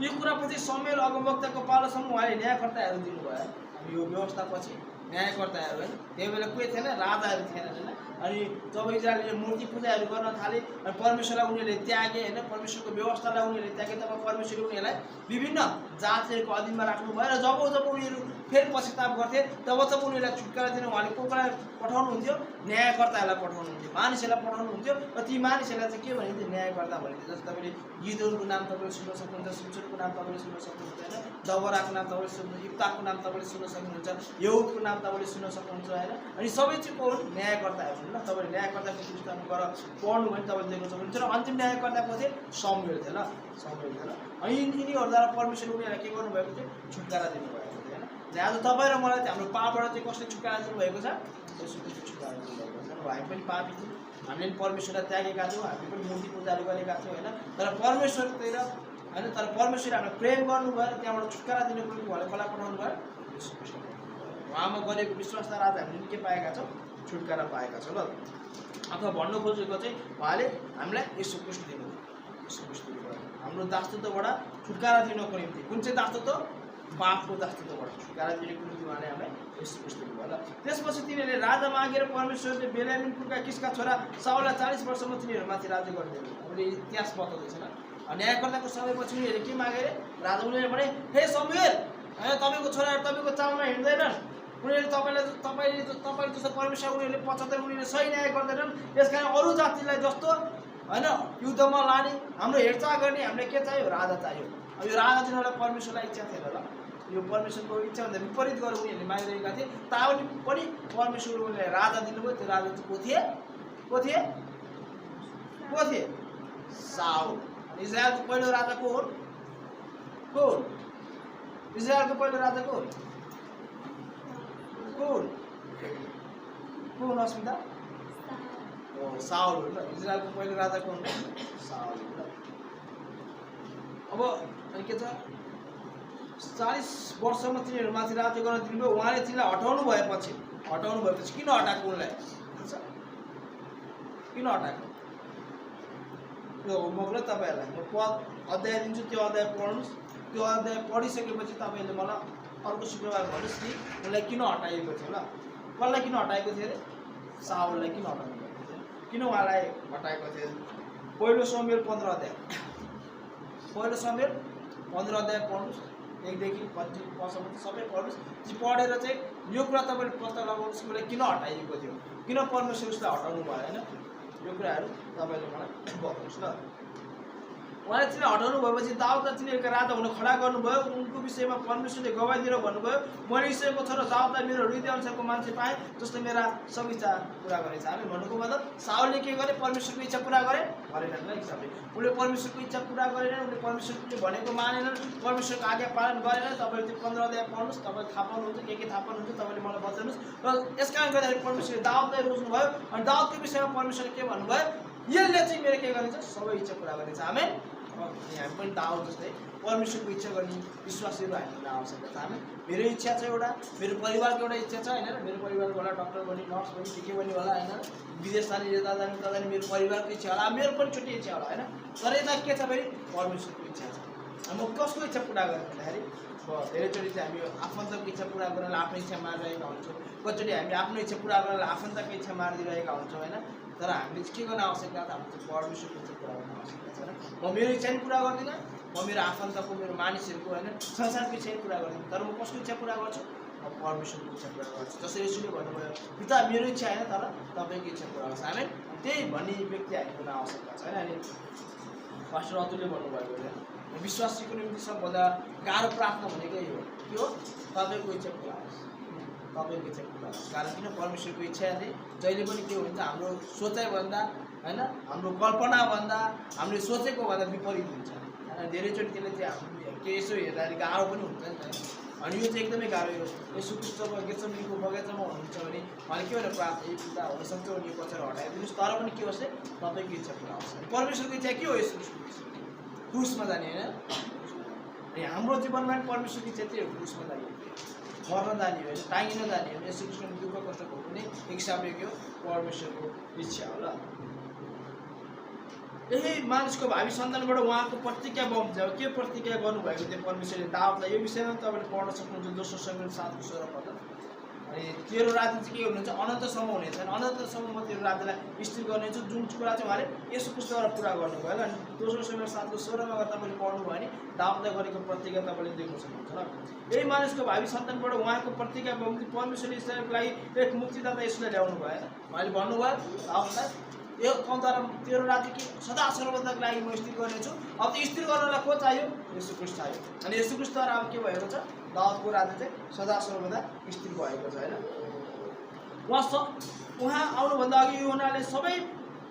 यो कुरापछि समुएल अगमवक्ताको पालोसम्म उहाँले न्यायकर्ताहरू दिनुभयो। यो व्यवस्थापछि न्यायकर्ताहरू होइन त्यही बेला कोही थिएन राजाहरू थिएन होइन। अनि जब इजरायलले मूर्ति पूजाहरू गर्न थाले अनि परमेश्वरलाई उनीहरूले त्यागे होइन परमेश्वरको व्यवस्थालाई उनीहरूले त्यागे तब परमेश्वरले उनीहरूलाई विभिन्न जातिहरूको अधीनमा राख्नुभयो र जब उनीहरू फेरि पश्चाताप गर्थे तब उनीहरूलाई छुटकारा दिन उहाँले कोलाई पठाउनुहुन्थ्यो न्यायकर्ताहरूलाई पठाउनुहुन्थ्यो मानिसहरूलाई पठाउनुहुन्थ्यो र ती मानिसहरूलाई चाहिँ के भनिन्थ्यो न्यायकर्ता भनिन्थ्यो। जस्तो तपाईँले गिदोनको नाम तपाईँले सुन्न सक्नुहुन्छ सिम्सोनको नाम तपाईँले सुन्न सक्नुहुन्छ होइन दबराको नाम तपाईँले सुन्नुहुन्छ इफ्ताको नाम तपाईँले सुन्न सक्नुहुन्छ यहुदको नाम तपाईँले सुन्न सक्नुहुन्छ होइन। अनि सबै चाहिँ को हुन् न्यायकर्ताहरू हुन् ल। तपाईँले न्यायकर्ताको पुस्तकमा गएर पढ्नु भने तपाईँले देख्न सक्नुहुन्छ र अन्तिम न्यायकर्ताको चाहिँ समुएल थियो ल समुएल थियो ल। अनि यिनीहरूद्वारा परमेश्वरले उनीहरूलाई के गर्नुभएको थियो छुटकारा दिनुभएको थियो होइन। आज तपाईँ र मलाई चाहिँ हाम्रो पापबाट चाहिँ कसले छुटकारा दिनुभएको छ यसोले छुटकारा दिनुभएको छ। हामी पनि पापी थियौँ हामीले पनि परमेश्वरलाई त्यागेका थियौँ हामी पनि मूर्ति पूजाहरू गरेका थियौँ होइन। तर परमेश्वरतिर होइन तर परमेश्वरले हामीलाई प्रेम गर्नुभयो र त्यहाँबाट छुटकारा दिनुको लागि उहाँले कसलाई पठाउनु भयो उहाँमा गरेको विश्वासद्वारा आज हामीले के पाएका छौँ छुटकारा पाएका छौँ ल। अथवा भन्नु खोजेको चाहिँ उहाँले हामीलाई यीशु ख्रीष्ट दिनुभयो यीशु ख्रीष्ट दिनुभयो हाम्रो दासत्वबाट छुटकारा दिनको निम्ति। कुन चाहिँ दासत्व पापको दासत्वबाट छुटकारा दिनको निम्ति उहाँले हामीलाई यीशु ख्रीष्ट दिनुभयो ल। त्यसपछि तिनीहरूले राजा मागेर परमेश्वरले बेन्यामिन कुलका किसका छोरा साउललाई 40 वर्षमा तिनीहरूमाथि राज्य गरिदिनु उनीहरूले इतिहास बताउँदैछ ल। न्यायकर्ताको समयपछि उनीहरूले के मागे अरे राजा उनीहरूले भने हे समुएल होइन तपाईँको छोराहरू तपाईँको चालमा हिँड्दैनन् उनीहरूले तपाईँले जस्तो परमेश्वर उनीहरूले पछाउँदैन उनीहरूले सही न्याय गर्दैनन्। त्यस कारण अरू जातिलाई जस्तो होइन युद्धमा लाने हाम्रो हेरचाह गर्ने हामीलाई के चाहियो राजा चाहियो। अब यो राजा दिनलाई परमेश्वरलाई इच्छा थिएन ल। यो परमेश्वरको इच्छाभन्दा विपरीत गरेर उनीहरूले मागिरहेका थिए तापनि पनि परमेश्वरले उनीहरूलाई राजा दिनुभयो। त्यो राजा चाहिँ को थिए साउल। इजरायलको पहिलो राजा को हुन् इजरायलको पहिलो राजा को हुन् अस्मिता साउल हो ल। इजरायलको पहिलो राजा को हुन् साउल हो ल। अब के छ 40 वर्षमा तिनीहरूमाथि राज्य गर्न दिनुभयो। उहाँले तिनीलाई हटाउनु भएपछि किन हटाएको उनलाई किन हटाएको त्यो होमवर्क ल तपाईँहरूलाई म पद अध्याय दिन्छु त्यो अध्याय पढ्नुहोस्। त्यो अध्याय पढिसकेपछि तपाईँहरूले मलाई अर्को शुक्रबार भन्नुहोस् कि उनलाई किन हटाइएको थियो ल। कसलाई किन हटाएको थियो अरे साउललाई किन हटाउनु भएको थियो किन उहाँलाई हटाएको थियो। पहिलो समुएल 15 अध्याय पढ्नुहोस् 1 देखि 25 वर्षसम्म सबै पढ्नुहोस्। त्यो पढेर चाहिँ यो कुरा तपाईँले पत्ता लगाउनुहोस् कि उसलाई किन हटाइएको थियो किन परमेश्वर उसलाई हटाउनु भयो होइन। यो कुराहरू तपाईँले मलाई बताउनुहोस् ल। उहाँले तिनीहरू हटाउनु भएपछि दाउदलाई तिनीहरूका राजा हुन खडा गर्नुभयो। उनको विषयमा परमेश्वरले गवाई दिएर भन्नुभयो मैले ईश्वरको छोरा दाउदलाई मेरो हृदय अनुसारको मान्छे पाएँ जसले मेरा सब इच्छा पुरा गरेछ। हामी भन्नुको मतलब साउलले के गरे परमेश्वरको इच्छा पुरा गरेनन् ल। हिसाबले उनले परमेश्वरको इच्छा पुरा गरेनन् उनले परमेश्वरले भनेको मानेनन् परमेश्वरको आज्ञा पालन गरेनन्। तपाईँले त्यो 15 अध्याय पढ्नुहोस् तपाईँले थाहा पाउनुहुन्छ के थाहा पाउनुहुन्छ तपाईँले मलाई बताउनुहोस्। र यस कारण गर्दाखेरि परमेश्वरले दाउदलाई रोज्नुभयो अनि दाउदको विषयमा परमेश्वरले के भन्नुभयो यसले चाहिँ मेरो के गर्नेछ सबै इच्छा पुरा गर्नेछ आमेन। हामी पनि दाउ जस्तै परमेश्वरको इच्छा गर्ने विश्वासीहरू हामीलाई आवश्यकता छ आमेन। मेरो इच्छा छ एउटा, मेरो परिवारको एउटा इच्छा छ होइन, मेरो परिवारको होला डक्टर बन्ने, नर्स बन्ने, के बन्ने होला होइन, विदेश जाने, यता जाने उता जाने, मेरो परिवारको इच्छा होला, मेरो पनि छुट्टै इच्छा होला होइन। तर यता के छ फेरि परमेश्वरको इच्छा छ। म कसको इच्छा पुरा गर्ने भन्दाखेरि धेरैचोटि चाहिँ हामी आफन्तको इच्छा पुरा गर्नलाई आफ्नो इच्छा मारिरहेका हुन्छौँ, कतिचोटि हामी आफ्नो इच्छा पुरा गर्नलाई आफन्तको इच्छा मारिदिइरहेका हुन्छौँ होइन। तर हामीले के गर्न आवश्यकता छ, हाम्रो चाहिँ परमेश्वरको इच्छा पुरा गर्न आवश्यकता छ होइन। म मेरो इच्छा पनि पुरा गर्दिनँ, म मेरो आफन्तको, मेरो मानिसहरूको होइन, संसारको इच्छा पनि पुरा गर्दिनँ, तर म कसको इच्छा पुरा गर्छु, म परमेश्वरको इच्छा पुरा गर्छु। जसरी यसोले भन्नुभयो पिता मेरो इच्छा होइन तर तपाईँको इच्छा पुरा गर्छ आमेन। त्यही भन्ने व्यक्ति हामी हुन आवश्यकता छ होइन। अनि पास्टर अतुलले भन्नुभएको होइन विश्वासीको निम्ति सबभन्दा गाह्रो प्रार्थना भनेकै यो के हो, तपाईँको इच्छा पुरा होस्, तपाईँको इच्छा पुरा होस्। कारण किन परमेश्वरको इच्छाले जहिले पनि के हुन्छ हाम्रो सोचाइभन्दा होइन, हाम्रो कल्पनाभन्दा, हामीले सोचेको भन्दा विपरीत हुन्छ होइन। धेरैचोटि त्यसले चाहिँ हाम्रो के यसो हेर्दाखेरि गाह्रो पनि हुन्छ नि त। अनि यो चाहिँ एकदमै गाह्रो हो। यसो जब गेत्सेमनीको बगैँचामा हुनुहुन्छ भने उहाँले के भनेर प्रार्थना यो पिता हुनसक्छ भने यो पछाडि हटाइदिनुहोस्, तर पनि के होस् तपाईँको इच्छा पुरा होस्। परमेश्वरको इच्छा के हो, यसो क्रुसमा जाने होइन। अनि हाम्रो जीवनमा पनि परमेश्वरको इच्छा चाहिँ हो क्रुसमा जाने, मर्न जाने होइन, टाँगिन जाने होइन। यसो कृष्णले दुःख कष्ट भोग्ने एक हिसाबले के हो परमेश्वरको इच्छा हो। ल यही मानिसको भावी सन्तानबाट उहाँको प्रतिज्ञा बमोजिम के प्रतिज्ञा गर्नुभएको थियो परमेश्वरले दाउदलाई, यो विषयमा तपाईँले पढ्न सक्नुहुन्छ। दोस्रो शमूएल 7:16 अनि तेरो राज्य चाहिँ के हुनुहुन्छ, अनन्तसम्म हुनेछ, अनन्तसम्म म तेरो राज्यलाई स्थिर गर्नेछु, जुन कुरा चाहिँ उहाँले यसो पुस्तकबाट पुरा गर्नुभयो। अनि दोस्रो शमूएल 7:16 अगर तपाईँले पढ्नुभयो भने दाउदलाई गरेको प्रतिज्ञा तपाईँले देख्न सक्नुहुन्छ। ल यही मानिसको भावी सन्तानबाट उहाँको प्रतिज्ञा बमोजिम परमेश्वरले इस्राएलको लागि एक मुक्तिदाता यसोलाई ल्याउनु भयो। उहाँले भन्नुभयो दाउदलाई यो कौतारा तेरो राज्य कि सदा सर्वदाको लागि म स्थिर गर्नेछु। अब त्यो स्थिर गर्नलाई को चाहियो, येशू ख्रीष्ट चाहियो। अनि येशू ख्रीष्टद्वारा अब के भएको छ, दाउदको राज्य चाहिँ सदा सर्वदा स्थिर भएको छ होइन। उहाँ आउनुभन्दा अघि यूहन्नाले सबै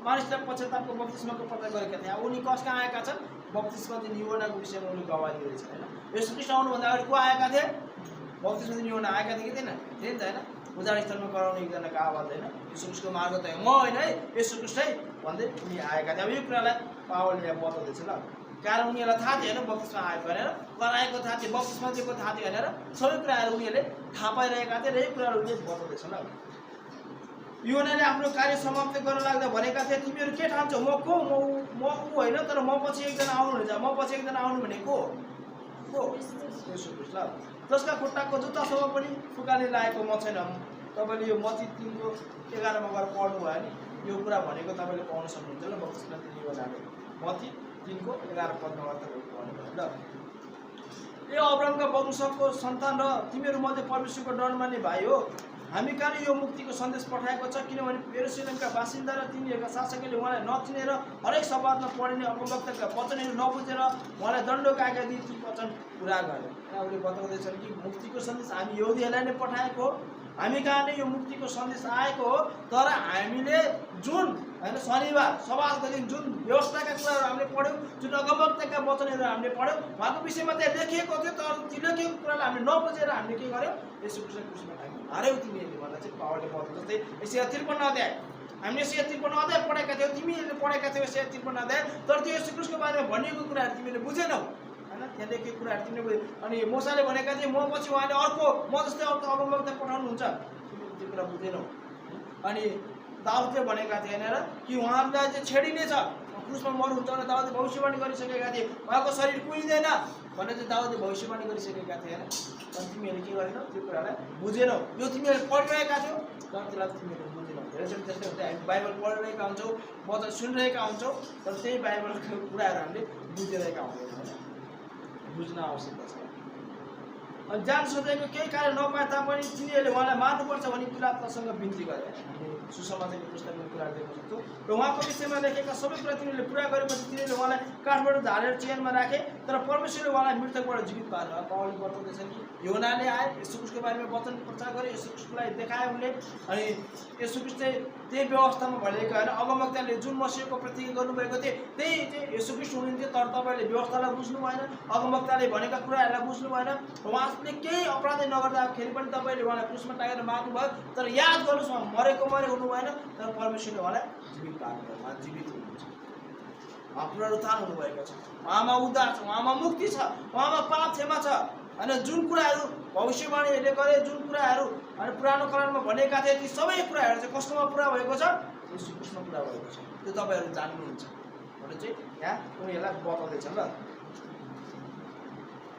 मानिसलाई पश्चातापको बप्तिस्माको प्रचार गरेका थिए। उनी कसका आएका छन्, बप्तिस्मा दिने यूहन्नाको विषयमा उनी गवाही दिँदैछ होइन। येशू ख्रीष्ट आउनुभन्दा अगाडि को आएका थिए, बप्तिस्मा दिने यूहन्ना आएका थिए कि थिएन त होइन। उजाड स्थलमा कराउने एकजनाको आवाज होइन, येशू ख्रीष्टको मार्ग त म होइन है, येशू ख्रीष्टै भन्दै उनी आएका थिए। अब यो कुरालाई पावलले यहाँ बताउँदैछ ल, कारण उनीहरूलाई थाहा थियो होइन बप्तिस्मा आएको भनेर, कराएको थाहा थियो, बप्तिस्मा दिएको थाहा थियो भनेर, सबै कुराहरू उनीहरूले थाहा पाइरहेका थिए र यही कुराहरू उनीहरूले बताउँदैछ ल। यूहन्नाले आफ्नो कार्य समाप्त गर्न लाग्दा भनेका थिए तिमीहरू के ठान्छौ, म को, म ऊ होइन, तर म पछि एकजना आउनुहुन्छ, म पछि एकजना आउनु भने को, येशू ख्रीष्ट ल, जसका खुट्टाको जुत्तासम्म पनि फुकाले लागेको म छैन। तपाईँले यो मत्ती 3:11 गएर पढ्नु भयो भने यो कुरा भनेको तपाईँले पाउन सक्नुहुन्छ ल। बप्तिस्मा दिने यूहन्नाले मत्ती 3:11 गएर तपाईँले पढ्नु भयो ल। ए अब्राहमका वंशको सन्तान र तिमीहरू मध्ये परमेश्वरको डर मान्ने भाइ हो, हामी कहाँ यो मुक्तिको सन्देश पठाएको छ, किनभने यरुशलेमका बासिन्दा र तिनीहरूका शासकले उहाँलाई नचिनेर हरेक सवादमा पढिने अपवक्ताका वचनहरू नबुझेर उहाँलाई दण्डको आज्ञा दिए ती वचन पुरा गरे। उनीहरूले बताउँदैछन् कि मुक्तिको सन्देश हामी यहुदीहरूलाई नै पठाएको हो, हामी कहाँ नै यो मुक्तिको सन्देश आएको हो, तर हामीले जुन होइन शनिबार सवादको दिन जुन व्यवस्थाका कुराहरू हामीले पढ्यौँ, जुन अगमवक्ताका वचनहरू हामीले पढ्यौँ, उहाँको विषयमा त्यहाँ लेखिएको थियो, तर ती लेखेको कुरालाई हामीले नबुझेर हामीले के गर्यौँ, येशू ख्रीष्टको क्रुसमा हार्यौ तिमीहरूले भन्दा चाहिँ पावलले बताउँछ। जस्तै एशिया 53 अध्याय, हामीले एशिया 53 अध्याय पढेका थियौँ, तिमीहरूले पढेका थियौ एशिया 53 अध्याय, तर त्यो येशू ख्रीष्टको बारेमा भनिएको कुराहरू तिमीले बुझेनौ होइन, त्यहाँ लेखेको कुराहरू तिमीले बुझ्यौ। अनि मोसाले भनेका थिए म पछि उहाँले अर्को म जस्तै अर्को अगमवक्ता पठाउनुहुन्छ, तिमीले त्यो कुरा बुझेनौ। अनि दाउदले भनेका थिए होइन कि उहाँलाई चाहिँ छेडिनेछ, क्रुसमा मर्नुहुन्छ भनेर दाउदले भविष्यवाणी गरिसकेका थिए, उहाँको शरीर कुहिँदैन भनेर चाहिँ दाउदले भविष्यवाणी गरिसकेका थिए होइन। अनि तिमीहरूले के गरेनौ, त्यो कुरालाई बुझेनौ। यो तिमीहरूले पढिरहेका थियौ तर त्यसलाई तिमीहरूले बुझेनौ। धेरैचोटि त्यस्तै हुन्छ, हामी बाइबल पढिरहेका हुन्छौँ, वचन सुनिरहेका हुन्छौँ, तर त्यही बाइबलको कुराहरू हामीले बुझिरहेका हुँदैनौँ होइन। बुझ्न आवश्यकता छ। अनि जान सोचेको केही कार्य नपाए तापनि तिनीहरूले उहाँलाई मार्नुपर्छ भनी पिलातसँग बिन्ती गरे। सुसमाचारको पुस्तकमा कुराहरू देख्न सक्छौँ। र उहाँको विषयमा लेखेका सबै कुरा तिनीहरूले पुरा गरेपछि तिनीहरूले उहाँलाई काठबाट झारेर चेनमा राखे, तर परमेश्वरले उहाँलाई मृतकबाट जीवित पार्नु। पावलले बताउँदैछन् कि यूहन्नाले आए, येशू ख्रीष्टको बारेमा वचन प्रचार गरे, येशू ख्रीष्टलाई देखाए उनले। अनि येशू ख्रीष्ट चाहिँ त्यही व्यवस्थामा भनेको होइन, अगमवक्ताले जुन मसीहको प्रतिज्ञा गर्नुभएको थियो त्यही चाहिँ येशू ख्रीष्ट हुनुहुन्थ्यो, तर तपाईँहरूले व्यवस्थालाई बुझ्नु भएन, अगमवक्ताले भनेका कुराहरूलाई बुझ्नु भएन। उहाँले केही अपराधै नगर्दाखेरि पनि तपाईँले उहाँलाई क्रुसमा टाँगेर मार्नुभयो, तर याद गर्नुहोस् उहाँ मरेको हुनु भएन, तर परमेश्वरले उहाँलाई जीवित पार्नुभयो, उहाँ जीवित हुनु। उहाँ पुनरुत्थान हुनुभएको छ, उहाँमा उद्धार छ, उहाँमा मुक्ति छ, उहाँमा पाप क्षमा छ। होइन जुन कुराहरू भविष्यवाणीहरूले गरे, जुन कुराहरू अनि पुरानो करारमा भनेका थिए, ती सबै कुराहरू चाहिँ कसकोमा पुरा भएको छ? येशू ख्रीष्टमा पुरा भएको छ। त्यो तपाईँहरू जान्नुहुन्छ भने चाहिँ यहाँ उनीहरूलाई बताउँदैछन्। ल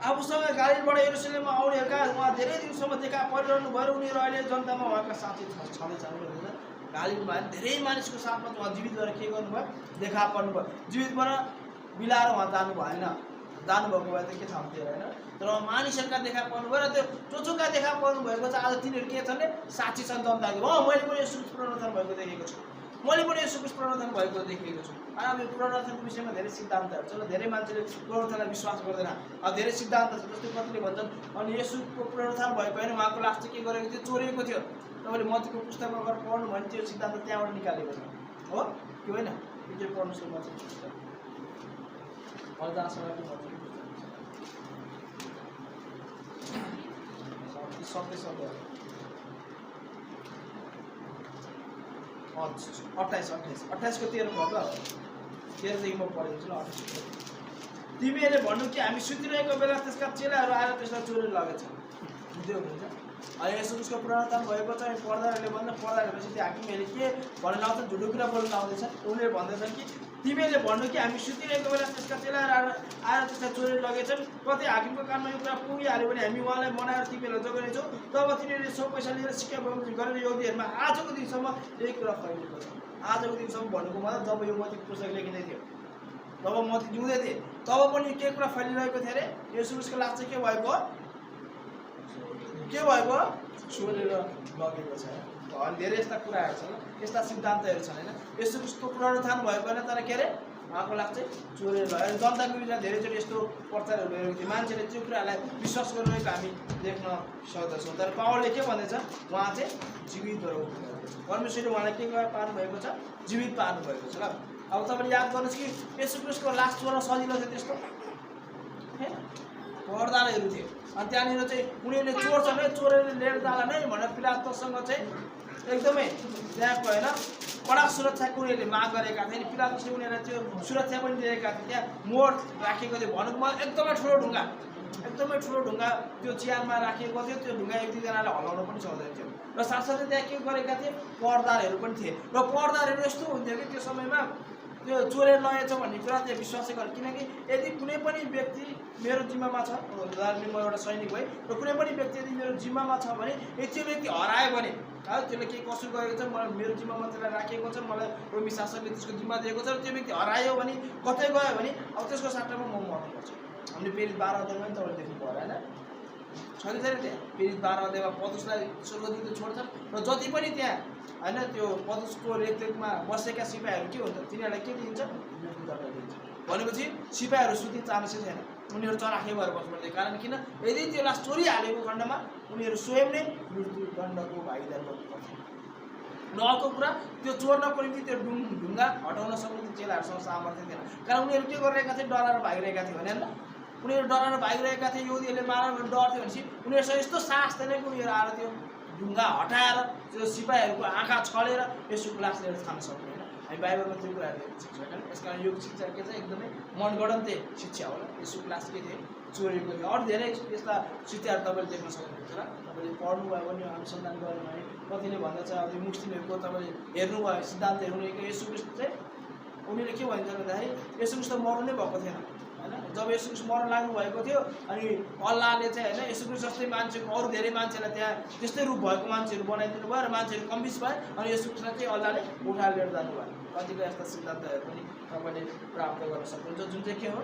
आफूसँग गालीबाट यरुशलेममा आउनेहरूका उहाँ धेरै दिनसम्म देखा परिरहनु भयो र उनीहरू अहिले जनतामा उहाँका साथी छँदैछन्। गालीमा धेरै मानिसको साथमा उहाँ जीवित भएर के गर्नुभयो? देखा पर्नुभयो। जीवित भएर बिलाएर उहाँ जानु भएन, जानुभएको भए त के छ हुन्थ्यो होइन। तर उहाँ मानिसहरूका देखा पर्नुभयो र त्यो चोचोका देखा पर्नुभएको चाहिँ आज तिनीहरू के छन्? साक्षी छन् जनताको। मैले पनि येशू ख्रीष्ट पुनरुत्थान भएको देखेको छु, मैले पनि येशू ख्रीष्ट पुनरुत्थान भएको देखेको छु। अब यो पुनरुत्थानको विषयमा धेरै सिद्धान्तहरू छ र धेरै मान्छेले पुनरुत्थानलाई विश्वास गर्दैन। अब धेरै सिद्धान्त छ, जस्तै कतिले भन्छन् अनि येशूको पुनरुत्थान भएको होइन, उहाँको लास चाहिँ के गरेको थियो? चोरिएको थियो। तपाईँले मत्तीको पुस्तकमा गएर पढ्नु भने त्यो सिद्धान्त त्यहाँबाट निकालेको छ, हो कि होइन? त्यो चाहिँ पढ्नुहोस् न मत्तीको पुस्तक, मलाई जहाँसम्म सबै 28को 13 पद 13 देखि म पढिदिन्छु ल। 28 तिमीहरूले भन्नु कि हामी सुतिरहेको बेला त्यसका चेलाहरू आएर त्यसलाई चोरेर लगेछ। बुझ्दै हुनुहुन्छ? अहिले यसो उसको पुनरुत्थान भएको छ। पढ्दाहरूले पढ्दापछि त्यो हाकिमहरूले के भन्न लाउँछन्? झुटो कुरा बोल्न लाउँदैछन्। उनीहरूले भन्दैछन् कि तिमीहरूले भन्नु कि हामी सुतिरहेको बेला त्यसका चेलाहरू आएर त्यसलाई चोरेर लगेछन्। कतै हाकिमको कानमा यो कुरा पुगिहाल्यो भने हामी उहाँलाई मनाएर तिमीहरूलाई जोगाउनेछौँ। तब तिनीहरूले सो पैसा लिएर सिक्का गरेर यहुदीहरूमा आजको दिनसम्म यही कुरा फैलिएको छ। आजको दिनसम्म भन्नुको मतलब जब यो मत्तीको पुस्तक लेखिँदै थियो, तब मत्ती जिउँदै थिए, तब पनि के कुरा फैलिरहेको थियो अरे? येशू ख्रीष्टको लास चाहिँ के भएको? चोरेर लगेको छ। अनि धेरै यस्ता कुराहरू छन्, यस्ता सिद्धान्तहरू छन् होइन। येशू ख्रीष्टको पुनरुत्थान भएको होइन, तर के अरे उहाँको लास चाहिँ चोरेर लगेर जनताको बिचमा धेरैचोटि यस्तो प्रचारहरू भइरहेको थियो। मान्छेले त्यो कुरालाई विश्वास गरिरहेको हामी देख्न सक्दछौँ। तर पावलले के भन्दैछ? उहाँ चाहिँ जीवित भएर उठ्नुभएको छ। परमेश्वरले उहाँलाई के पार्नुभएको छ? जीवित पार्नुभएको छ। ल अब तपाईँले याद गर्नुहोस् कि येशू ख्रीष्टको लास चोर्न सजिलो थियो त्यस्तो? पर्दाहरू थियो। अनि त्यहाँनिर चाहिँ उनीहरूले चोर्छन् है, चोरेर लिएर जाला नै भनेर पिलातसँग चाहिँ एकदमै त्यहाँको होइन कडा सुरक्षाको उनीहरूले माग गरेका थिए। पिलातसले उनीहरूलाई त्यो सुरक्षा पनि दिएका थिए। त्यहाँ मोड राखेको थियो। भनौँ म एकदमै ठुलो ढुङ्गा त्यो चियारमा राखिएको थियो। त्यो ढुङ्गा एक दुईजनालाई हल्लाउन पनि सक्दैन थियो। र साथसाथै त्यहाँ के गरेका थिए? पर्दाहरू पनि थिए। र पर्दाहरू यस्तो हुन्थ्यो कि त्यो समयमा त्यो चोरेर लगेछ भन्ने कुरा त्यहाँ विश्वासै गर। किनकि यदि कुनै पनि व्यक्ति मेरो जिम्मामा छ, उदाहरण म एउटा सैनिक भएँ र कुनै पनि व्यक्ति यदि मेरो जिम्मामा छ भने त्यो व्यक्ति हरायो भने त्यसले केही कसुर गरेको छ, मलाई मेरो जिम्मामा त्यसलाई राखेको छ, मलाई रोमी शासकले त्यसको जिम्मा दिएको छ र त्यो व्यक्ति हरायो भने कतै गयो भने अब त्यसको साटोमा म मर्नुपर्छ। हामीले प्रेरित 12 अध्यायमा पनि तपाईँले देख्नु भयो होइन? छैन त्यहाँ प्रेरित 12 अध्यायमा पौलुसलाई स्वर्गदूतले छोड्छन् र जति पनि त्यहाँ होइन त्यो पौलुसको रेखदेखमा बसेका सिपाहीहरू के हुन्छ? तिनीहरूलाई के दिन्छ? मृत्युदण्ड दिन्छ। भनेपछि सिपाहीहरू सुत्ने चान्सै छैन, उनीहरू चराखे भएर बस्नुपर्छ। कारण किन? यदि त्यो लास चोरिहालेको खण्डमा उनीहरू स्वयं नै मृत्युदण्डको भागीदार बन्नुपर्छ। र अर्को कुरा, त्यो चोर्नको निम्ति त्यो ढुङ्गा हटाउन सक्ने चेलाहरूसँग सामर्थ्य थिएन। कारण उनीहरू के गरिरहेका थिए? डराएर भागिरहेका थिए भने होइन? उनीहरू डराएर भागिरहेका थिए। यहुदीहरूले मार भने डर थियो भनेपछि उनीहरूसँग यस्तो साहस थिएन कि उनीहरू आएर त्यो ढुङ्गा हटाएर त्यो सिपाहीहरूको आँखा छलेर येशूको लास लिएर खान सक्ने होइन। हामी बाइबलमा त्यो कुराहरू देख्न सक्छौँ होइन? यस कारण यो शिक्षा के चाहिँ एकदमै मनगढन्ते शिक्षा होला। येशूको लास के थियो? चोरेको थियो। अरू धेरै यस्ता शिक्षाहरू तपाईँले देख्न सक्नुहुन्छ र तपाईँले पढ्नुभयो भने अनुसन्धान गर्नु भने कतिले भन्दछ अब मुस्लिमहरूको तपाईँले हेर्नुभयो सिद्धान्तहरू उनीहरूको येशू ख्रीष्ट चाहिँ उनीहरूले के भन्छ भन्दाखेरि येशू ख्रीष्ट मर्नु नै भएको थिएन होइन। जब येशू ख्रीष्ट मर्न लाग्नु भएको थियो अनि अल्लाहले चाहिँ होइन येशू ख्रीष्ट जस्तै मान्छेको अरू धेरै मान्छेलाई त्यहाँ त्यस्तै रूप भएको मान्छेहरू बनाइदिनु भयो र मान्छेहरू कन्भिन्स भयो अनि येशू ख्रीष्टलाई चाहिँ अल्लाहले उठाएर लिएर जानुभयो। कतिको यस्ता सिद्धान्तहरू पनि तपाईँले प्राप्त गर्न सक्नुहुन्छ जुन चाहिँ के हो?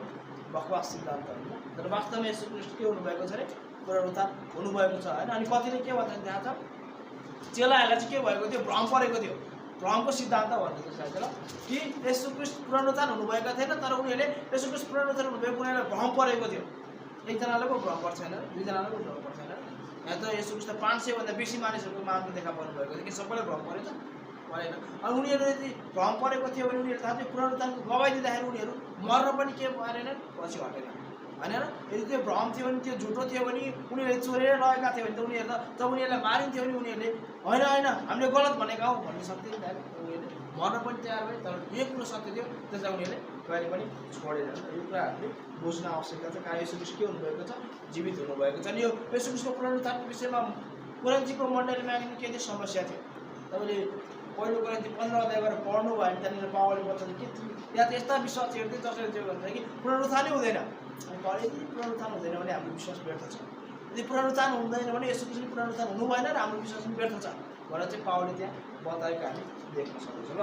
बकवास सिद्धान्त होइन। तर वास्तवमा येशू ख्रीष्ट के हुनुभएको छ अरे? पुनरुत्थान हुनुभएको छ होइन। अनि कतिले के भन्छन् थाहा छ? चेलाहरूलाई चाहिँ के भएको थियो? भ्रम परेको थियो। भ्रमको सिद्धान्त भन्दैछ सायद ल कि येशू ख्रीष्ट पुनरुत्थान हुनुभएका थिएन, तर उनीहरूले येशू ख्रीष्ट पुनरुत्थान हुनुभएको उनीहरूलाई भ्रम परेको थियो। एकजनालाई पो भ्रम पर्छ छैन, दुईजनालाई पो भ्रम पर्छ छैन। यहाँ त येशू ख्रीष्ट 500 भन्दा बेसी मानिसहरूको मार्ग देखा पर्नुभएको थियो कि सबैलाई भ्रम परेछ? परेन। अनि उनीहरू यदि भ्रम परेको थियो भने उनीहरू थाहा थियो पुनरुत्थानको गवाई दिँदाखेरि उनीहरू मर्न पनि के परेनन्? पछि हटेन होइन। यदि त्यो भ्रम थियो भने त्यो झुटो थियो भने उनीहरूले चोरेर लगेका थियो भने त उनीहरू त जब उनीहरूलाई मारिन्थ्यो भने उनीहरूले होइन हामीले गलत भनेका हौ भन्नु सक्थ्यो नि। उनीहरूले मर्न पनि तयार भए, तर यो कुरो सत्य थियो त्यसलाई उनीहरूले कहिले पनि छोडेन। यो कुरा हामीले बुझ्न आवश्यकता छ। कारण येशू ख्रीष्ट के हुनुभएको छ? जीवित हुनुभएको छ। अनि यो येशू ख्रीष्टको पुनरुत्थानको विषयमा कोरिन्थीको मण्डलीमा के थियो? समस्या थियो। तपाईँले पहिलो कोरिन्थी 15 अध्याय गरेर पढ्नु भयो भने त्यहाँनिर पावलले भन्छ कि त्यहाँ त यस्ता विश्वासीहरू थियो जसले चाहिँ भन्छ कि पुनरुत्थानै हुँदैन। अनि पावलले यदि पुनरुत्थान हुँदैन भने हाम्रो विश्वास व्यर्थ छ, यदि पुनरुत्थान हुँदैन भने येशू ख्रीष्टले पुनरुत्थान हुनु भएन र हाम्रो विश्वास पनि व्यर्थ छ भनेर चाहिँ पावलले त्यहाँ बताएको हामी देख्न सक्छौँ। ल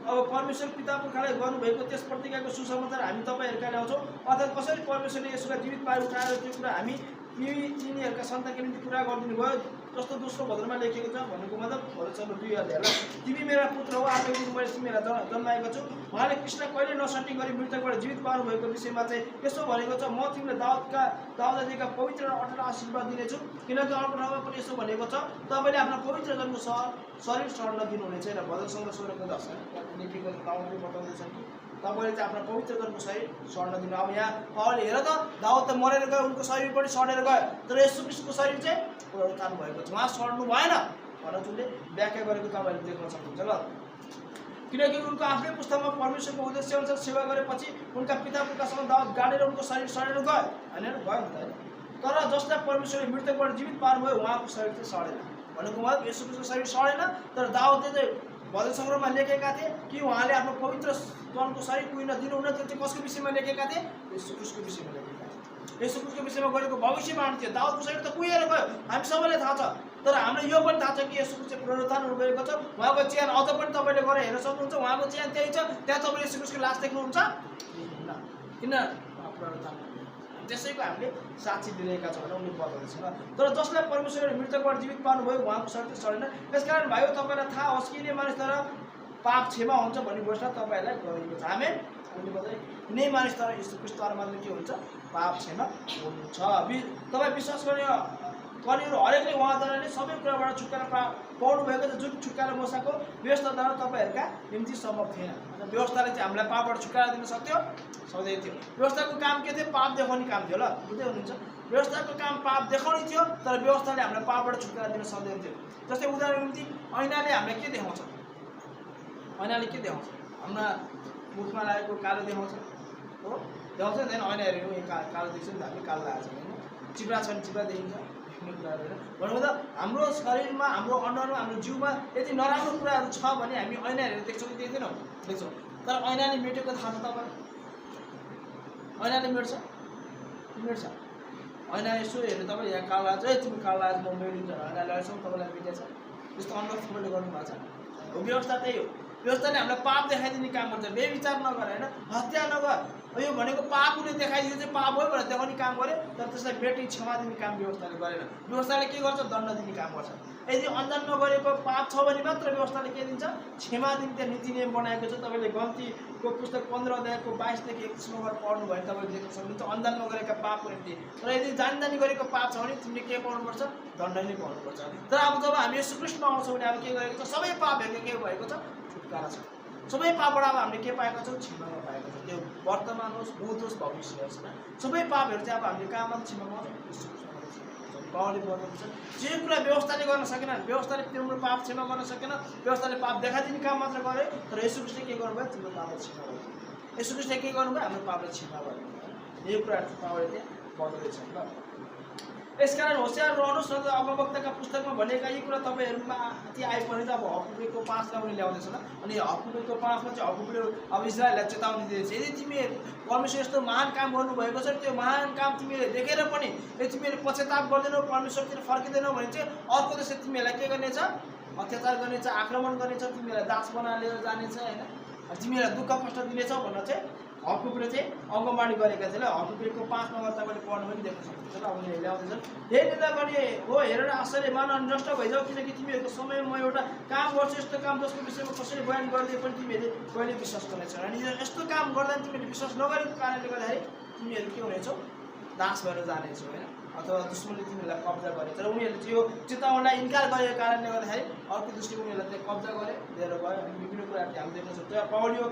अब परमेश्वर पिता पुर्खाले गर्नुभएको त्यस प्रतिज्ञाको सुसमाचार हामी तपाईँहरूका ल्याउँछौँ। अर्थात् कसरी परमेश्वरले यसोलाई जीवित पाएर उठाएर त्यो कुरा हामी तिनीहरूका सन्तानका निम्ति पुरा गरिदिनु भयो। जस्तो दोस्रो भद्रमा लेखेको छ भनेको मतलब भद्रचन्द्र 2 अध्यायमा तिमी मेरा पुत्र हो, आफैले मैले तिमीलाई जन्माएको छु। उहाँले कृष्ण कहिले नसट्टी गरी मृतकबाट जीवित पार्नुभएको विषयमा चाहिँ यसो भनेको छ, म तिमीलाई दाउदका पवित्र र अटल आशीर्वाद दिनेछु। किनकि अर्को ठाउँमा पनि यसो भनेको छ, तपाईँले आफ्ना पवित्र जनको शरीर सड्न दिनुहुने छैन। भद्रचन्द्र 16:10 लेखेको दाउदले बताउँदैछन् कि तपाईँले चाहिँ आफ्ना पवित्र जनको शरीर सड्न दिनु। अब यहाँ पावलले हेर त दाउद त मरेर गयो, उनको शरीर पनि सडेर गयो, तर येशू ख्रीष्टको शरीर चाहिँ पुनरुत्थान भएको छ, उहाँ सड्नु भएन भनेर जुनले व्याख्या गरेको तपाईँले देख्न सक्नुहुन्छ। ल किनकि उनको आफ्नै पुस्तकमा परमेश्वरको उद्देश्य अनुसार सेवा गरेपछि उनका पिता पुर्खासँग दाउद गाडेर उनको शरीर सडेर गयो होइन, गयो नि त होइन। तर जसलाई परमेश्वरले मृतकबाट जीवित पार्नुभयो उहाँको शरीर चाहिँ सडेन भनेको मतलब येशू ख्रीष्टको शरीर सडेन। तर दाउदले चाहिँ भजन सङ्ग्रहमा लेखेका थिए कि उहाँले आफ्नो पवित्र जनको शरीर कुहिन दिनुहुन्न। त्यो चाहिँ कसको विषयमा लेखेका थिए? येशू ख्रीष्टको विषयमा लेखेका थिए। येशू ख्रीष्टको विषयमा गरेको भविष्यवाणी थियो। दाउदको शरीर त कुहिएर गयो, हामी सबैलाई थाहा छ। तर हाम्रो यो पनि थाहा छ कि येशू ख्रीष्ट पुनरुत्थान हुनुभएको छ। उहाँको चिहान अझ पनि तपाईँले गएर हेर्न सक्नुहुन्छ, उहाँको चिहान त्यही छ। त्यहाँ तपाईँले येशू ख्रीष्टको लास देख्नुहुन्छ किन? पुनरुत्थान त्यसैको हामीले साक्षी दिइरहेका छौँ भनेर उनले बताउँदैछ। तर जसलाई परमेश्वरले मृतकबाट जीवित पार्नुभयो उहाँको शरीर चाहिँ सडेन। त्यसकारण भाइ तपाईँलाई थाहा होस् कि यिनै मानिसद्वारा पाप क्षमा हुन्छ भन्ने घोषणा तपाईँहरूलाई गरिएको छ। हामी उनले बताए यिनै मानिसद्वारा येशू ख्रीष्टद्वारा मात्र के हुन्छ? पाप क्षमा हुन्छ। तपाईँ विश्वास गर्नेहरू हरेकले उहाँद्वारा नै सबै कुराबाट छुटकारा पाउनु भएको छ। जुन छुटकारा मोसाको व्यवस्थाद्वारा तपाईँहरूका निम्ति सम्भव थिएन। व्यवस्थाले चाहिँ हामीलाई पापबाट छुटकारा दिन सक्थ्यो? सक्दैन थियो। व्यवस्थाको काम के थियो? पाप देखाउने काम थियो। ल बुझ्दै हुनुहुन्छ? व्यवस्थाको काम पाप देखाउने थियो, तर व्यवस्थाले हामीलाई पापबाट छुटकारा दिन सक्दैन थियो। जस्तै उदाहरणको निम्ति ऐनाले हामीलाई के देखाउँछ? ऐनाले के देखाउँछ? हाम्रा मुखमा लागेको कालो देखाउँछ हो, देखाउँछ नि? ऐना हेऱ्यो कालो देख्छ नि त, हामीले कालो लागेको छ होइन, चिप्रा छ भने चिप्रा देखिन्छ भन्नु त। हाम्रो शरीरमा, हाम्रो अनुहारमा, हाम्रो जिउमा यदि नराम्रो कुराहरू छ भने हामी ऐना हेरेर देख्छौँ कि देख्दैनौँ? देख्छौँ। तर ऐनाले मेटेको थाहा छ तपाईँलाई? ऐनाले मेट्छ? मेट्छ। ऐना यसो हेरेर तपाईँ यहाँ कालो लाग्छ, तिमी कालो लाग्छ म मेटिन्छ, ऐना लगाएछौ तपाईँलाई मेटेछ, त्यस्तो अनलफुलले गर्नुभएको छ। हो व्यवस्था त्यही हो। व्यवस्थाले हामीलाई पाप देखाइदिने काम गर्छ। बेविचार नगर होइन, हत्या नगर, यो भनेको पाप उसले देखाइदियो चाहिँ पाप हो भनेर देखाउने काम गरे, तर त्यसलाई मेटी क्षमा दिने काम व्यवस्थाले गरेन। व्यवस्थाले के गर्छ? दण्ड दिने काम गर्छ। यदि अन्जान नगरेको पाप छ भने मात्र व्यवस्थाले के दिन्छ? क्षमा दिने त्यहाँ नीति नियम बनाएको छ। तपाईँले गन्तीको पुस्तक 15 अध्यायको 22 देखि 31 गएर पढ्नु भयो भने तपाईँले देख्न सक्नुहुन्छ अन्जान नगरेका पापको निम्ति। तर यदि जानी गरेको पाप छ भने तिमीले के पाउनुपर्छ? दण्ड नै पाउनुपर्छ। तर अब जब हामी येशू ख्रीष्टमा आउँछौँ भने अब के गरेको छ? सबै पापहरूको के भएको छ? छुटकारा छ। सबै पापबाट अब हामीले के पाएका छौँ? क्षमा पाएका छौँ। त्यो वर्तमान होस्, भूत होस्, भविष्य होस्, सबै पापहरू चाहिँ अब हामीले कहाँमा क्षमा पाउँछौँ? पावलले बताउनुहुन्छ जे कुरा व्यवस्थाले गर्न सकेन, व्यवस्थाले तिम्रो पाप क्षमा गर्न सकेन, व्यवस्थाले पाप देखाइदिने काम मात्र गरे, तर येशू ख्रीष्टले के गर्नुभयो? तिम्रो पापलाई क्षमा गर्नुभयो। येशू ख्रीष्टले के गर्नुभयो? हाम्रो पापलाई क्षमा गर्नुभयो। यो कुराहरू चाहिँ पावलले त्यहाँ बताउँदैछ। ल यसकारण होशियार रहनुहोस् न त। अगमवक्ताका पुस्तकमा भनेका यी कुरा तपाईँहरूमा ती आइपर्ने त अब हकुबेको 5 उनी ल्याउँदैछ ल। अनि हकुबेको 5 चाहिँ हकुबले अब इजरायललाई चेतावनी दिँदैछ, यदि तिमीहरू परमेश्वर यस्तो महान काम गर्नुभएको छ, त्यो महान काम तिमीले देखेर पनि यदि तिमीहरूले पश्चाताप गर्दैनौ, परमेश्वरतिर फर्किँदैनौ भने चाहिँ अर्को देश तिमीहरूलाई के गर्नेछ? अत्याचार गर्नेछ, आक्रमण गर्नेछ, तिमीहरूलाई दास बनाएर जानेछ होइन, तिमीहरूलाई दुःख कष्ट दिनेछ भनेर चाहिँ हकुबले चाहिँ अगमवाणी गरेका थिए। ल हकुबेको 5 तपाईँले पढ्नु पनि देख्न सक्नुहुन्छ। ल उनीहरूले ल्याउँदैछन्, हे निन्दा गर्ने हो, हेरेर आश्चर्य मान, नष्ट भइजाऊ, किनकि तिमीहरूको समयमा म एउटा काम गर्छु, यस्तो काम जसको विषयमा कसैले बयान गरिदिए पनि तिमीहरूले कहिले विश्वास गर्नेछौ। अनि यस्तो काम गर्दा तिमीहरूले विश्वास नगरेको कारणले गर्दाखेरि तिमीहरू के हुनेछौ? दास भएर जानेछौ होइन, अथवा दुश्मनले तिमीहरूलाई कब्जा गरेछ। र उनीहरूले चाहिँ यो चेतावनीलाई इन्कार गरेको कारणले गर्दाखेरि अर्को दृष्टिले उनीहरूलाई चाहिँ कब्जा गरे, लिएर गयो। अनि विभिन्न कुराहरू हामी देख्न सक्छौँ। पावल यो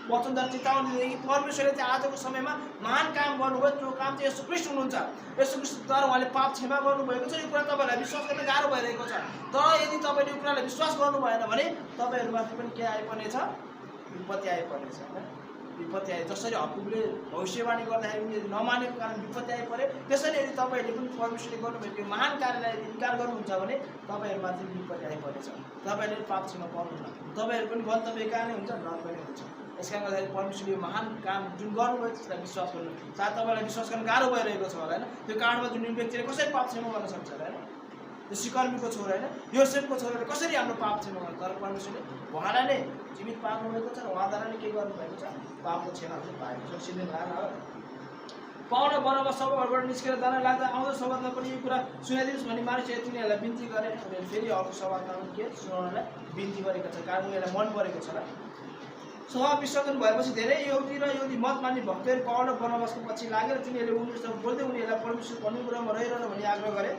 वचनद्वारा चेतावनी दिँदै कि परमेश्वरले चाहिँ आजको समयमा महान काम गर्नुभयो, जो काम चाहिँ येशू ख्रीष्ट हुनुहुन्छ। येशू ख्रीष्टद्वारा उहाँले पाप क्षमा गर्नुभएको छ। यो कुरा तपाईँहरूलाई विश्वास गर्न गाह्रो भइरहेको छ, तर यदि तपाईँले यो कुरालाई विश्वास गर्नु भएन भने तपाईँहरूमाथि पनि के आइपर्नेछ? विपत्ति आइपर्नेछ होइन। विपत्ति आयो, जसरी हकुबले भविष्यवाणी गर्दाखेरि उनीहरू नमानेको कारण विपत्ति आइपऱ्यो, त्यसैले यदि तपाईँहरूले पनि परमेश्वरले गर्नुभएको यो महान कार्यलाई इन्कार गर्नुहुन्छ भने तपाईँहरूमाथि विपत्ति आइपर्नेछ। तपाईँहरूले पाप क्षमा पाउनुहुन्न, तपाईँहरू पनि गन्तव्य कहाँ नै हुन्छ? नर्क नै हुन्छ। यस कारणले गर्दाखेरि परमेश्वरले यो महान काम जुन गर्नुभयो त्यसलाई विश्वास गर्नु, सायद तपाईँलाई विश्वास गर्न गाह्रो भइरहेको छ होला होइन। त्यो कारणमा जुन व्यक्तिले कसरी पाप क्षमा गर्न सक्छ होला होइन? त्यो सिकर्मीको छोरा होइन, योसेफको छोराले कसरी हाम्रो पाप क्षमा गर्नु? तर परमेश्वरले उहाँलाई नै जीवित पार्नुभएको छ र उहाँद्वारा नै के गर्नुभएको छ? पापको क्षमा चाहिँ पाएको छ। सिधै भएन हो। पाउल र बरनबास सभाबाट निस्केर जान लाग्दा आउँदो सभामा पनि यो कुरा सुनाइदिनुहोस् भन्ने मानिसहरूले तिनीहरूलाई बिन्ती गरे। उनीहरू फेरि अर्को सभामा के सुनाउनलाई बिन्ती गरेको छ, कारण उनीहरूलाई मन परेको छ र। सभा विसर्जन भएपछि धेरै यहुदी र यहुदी मत मान्ने भक्तहरू पाउल र बरनबासको पछि लागेर तिनीहरूले उनीहरूसँग बोल्दै उनीहरूलाई परमेश्वर भन्ने कुरामा रहिरहन भनी आग्रह गरे।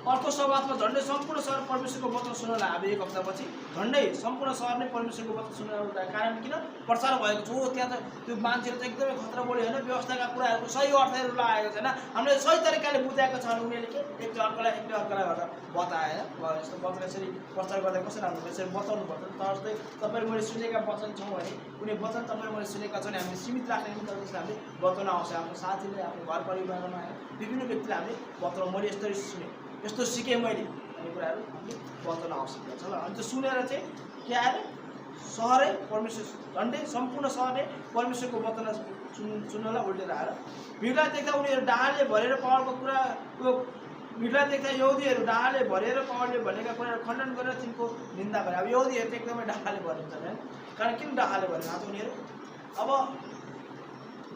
अर्को सभामा झन्डै सम्पूर्ण सहर परमेश्वरको वचन सुन्न लाग्यो। एक हप्तापछि झन्डै सम्पूर्ण सहर नै परमेश्वरको वचन सुन्न लाग्यो। कारण किन? प्रचार भएको छ। त्यहाँ त त्यो मान्छेहरू त एकदमै खतरा बोल्यो होइन, व्यवस्थाका कुराहरूको सही अर्थहरू लगाएको छैन, हामीले सही तरिकाले बुझाएको छ भने उनीहरूले के एकले अर्कोलाई गरेर बताएन। जस्तो वचन यसरी प्रचार गर्दा कसरी हाम्रो यसरी बताउनु पर्छ। जस्तै तपाईँहरू मैले सुनेका वचन छौँ भने कुनै वचन तपाईँहरू मैले सुनेका छौँ भने हामीले सीमित राख्ने निम्ति त्यसलाई हामीले बताउन आउँछ। आफ्नो साथीले, आफ्नो घर परिवारमा विभिन्न व्यक्तिले हामीले बताउनु, मैले यस्तरी सुने, यस्तो सिकेँ मैले भन्ने कुराहरू हामीले बताउन आवश्यक छ ल। अनि त्यो सुनेर चाहिँ के आएर सहरै परमेश्वर झन्डै सम्पूर्ण सहर नै परमेश्वरको वचन सुन्नलाई उल्टेर आएर भिडलाई देख्दा उनीहरू डाहाले भरेर पावलको कुरा भिडलाई देख्दा यहुदीहरू डाहाले भरेर पावलले भनेका कुराहरू खण्डन गरेर तिनको निन्दा गरे। अब यहुदीहरू चाहिँ एकदमै डाहाले भरिन्छन् होइन। कारण किन डाहाले भने आज उनीहरू अब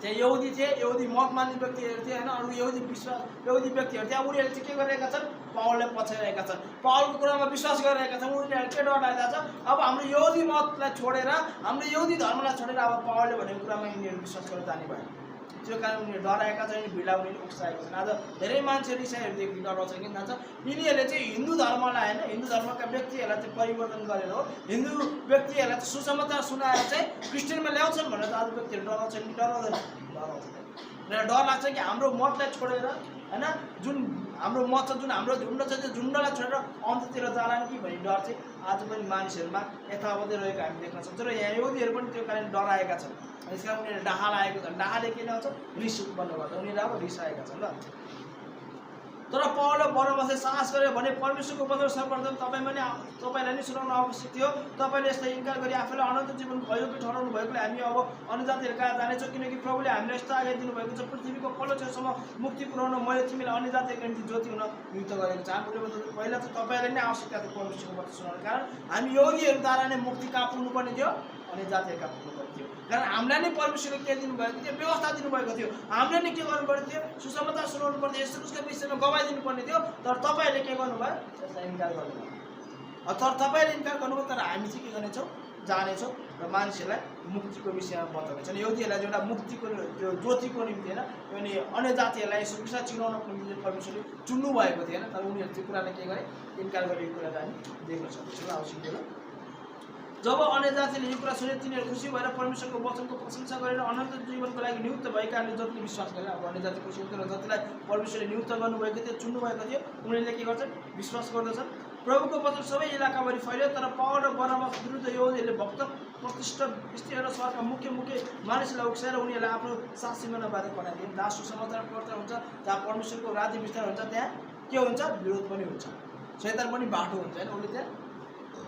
त्यहाँ यहुदी थिए, यहुदी मत मान्ने व्यक्तिहरू थिए होइन, अरू यहुदी व्यक्तिहरू त्यहाँ उनीहरूले चाहिँ के गरिरहेका छन्? पावललाई पछाइरहेका छन्, पावलको कुरामा विश्वास गरिरहेका छन्। उनीहरू के डर लागेको छ? अब हाम्रो यहुदी मतलाई छोडेर, हाम्रो यहुदी धर्मलाई छोडेर अब पावलले भनेको कुरामा यिनीहरू विश्वास गरेर जाने भयो। त्यो कारण उनीहरू डराएका छन्, भिडलाई उनीहरूले उक्साएका छन्। आज धेरै मान्छेहरू इसाईहरूदेखि डराउँछ किन जान्छ? यिनीहरूले चाहिँ हिन्दू धर्मलाई होइन, हिन्दू धर्मका व्यक्तिहरूलाई चाहिँ परिवर्तन गरेर हो, हिन्दू व्यक्तिहरूलाई चाहिँ सुसमाचार सुनाएर चाहिँ क्रिस्चियनमा ल्याउँछन् भनेर त आज व्यक्तिहरू डराउँछन् कि डराउँदैन? डराउँछन्। डर लाग्छ कि हाम्रो मतलाई छोडेर होइन, जुन हाम्रो मत छ, जुन हाम्रो झुन्ड छ, त्यो झुन्डलाई छोडेर अन्ततिर जालान् कि भन्ने डर चाहिँ आज पनि मानिसहरूमा यथावतै रहेको हामी देख्न सक्छौँ। र यहाँ यहुदीहरू पनि त्यो कारण डराएका छन्। यस कारण उनीहरू डाहा लागेको छन्। डाहाले के ल्याउँछ? रिस उत्पन्न गर्छ। उनीहरू अब रिसाएका छन् ल। तर पावल र बरनबासले साहस गरे भने परमेश्वरको वचन सर्वप्रथम तपाईँलाई नै सुनाउनु आवश्यक थियो। तपाईँले यसलाई इन्कार गरी आफैलाई अनन्त जीवन भएको ठहराउनु भएकोले हामी अब अन्य जातिहरू कहाँ जानेछौँ, किनकि प्रभुले हामीलाई यस्तो आज्ञा दिनुभएको छ, पृथ्वीको पल्लो छेउसम्म मुक्ति पुऱ्याउन मैले तिमीलाई अन्य जातिहरूको निम्ति ज्योति हुन नियुक्त गरेको छ। हामीले पहिला त तपाईँलाई नै आवश्यकता थियो परमेश्वरको वचन सुनाउनु, कारण हामी यहुदीहरूद्वारा नै मुक्ति कहाँ पुग्नुपर्ने थियो? अन्य जातिहरू कहाँ पुग्नुपर्ने थियो। कारण हामीलाई नै परमेश्वरले के दिनुभएको थियो? व्यवस्था दिनुभएको थियो। हामीले नै के गर्नुपर्ने थियो? सुसमाचार सुनाउनु पर्थ्यो, यस्तो उसको विषयमा गवाई दिनुपर्ने थियो। तर तपाईँहरूले के गर्नुभयो? त्यसलाई इन्कार गर्नुभयो। तर तपाईँले इन्कार गर्नुभयो, तर हामी चाहिँ के गर्नेछौँ? जानेछौँ र मानिसहरूलाई मुक्तिको विषयमा बताउनेछौँ। यहुदीहरूलाई एउटा मुक्तिको त्यो ज्योतिको निम्ति होइन, अनि अन्य जातिहरूलाई यसो विषय चिनाउनको निम्ति परमेश्वरले चुन्नु भएको थिएन। तर उनीहरू त्यो कुरालाई के गरे? इन्कार गरेको कुरालाई हामी देख्न सक्छौँ। आवश्यक थियो। जब अन्य जातिले यो कुरा सुने तिनीहरू खुसी भएर परमेश्वरको वचनको प्रशंसा गरेर अनन्त जीवनको लागि नियुक्त भएकाले जतिले विश्वास गरे, अब अन्य जाति खुसी हुन्थ्यो र जतिलाई परमेश्वरले नियुक्त गर्नुभएको थियो, चुन्नु भएको थियो, उनीहरूले के गर्छन्? विश्वास गर्दछन्। प्रभुको वचन सबै इलाकाभरि फैल्यो। तर पावल र बरनबास विरुद्ध यहुदीहरूले भक्त प्रतिष्ठित स्त्रीहरू र सहरका मुख्य मानिसलाई उक्साएर उनीहरूलाई आफ्नो सात सिमानाबारे पठाइदिए। जहाँ सुसमाचार प्रचार हुन्छ, जहाँ परमेश्वरको राज्य विस्तार हुन्छ, त्यहाँ के हुन्छ? विरोध पनि हुन्छ, शैतान पनि बाटो हुन्छ होइन। उसले त्यहाँ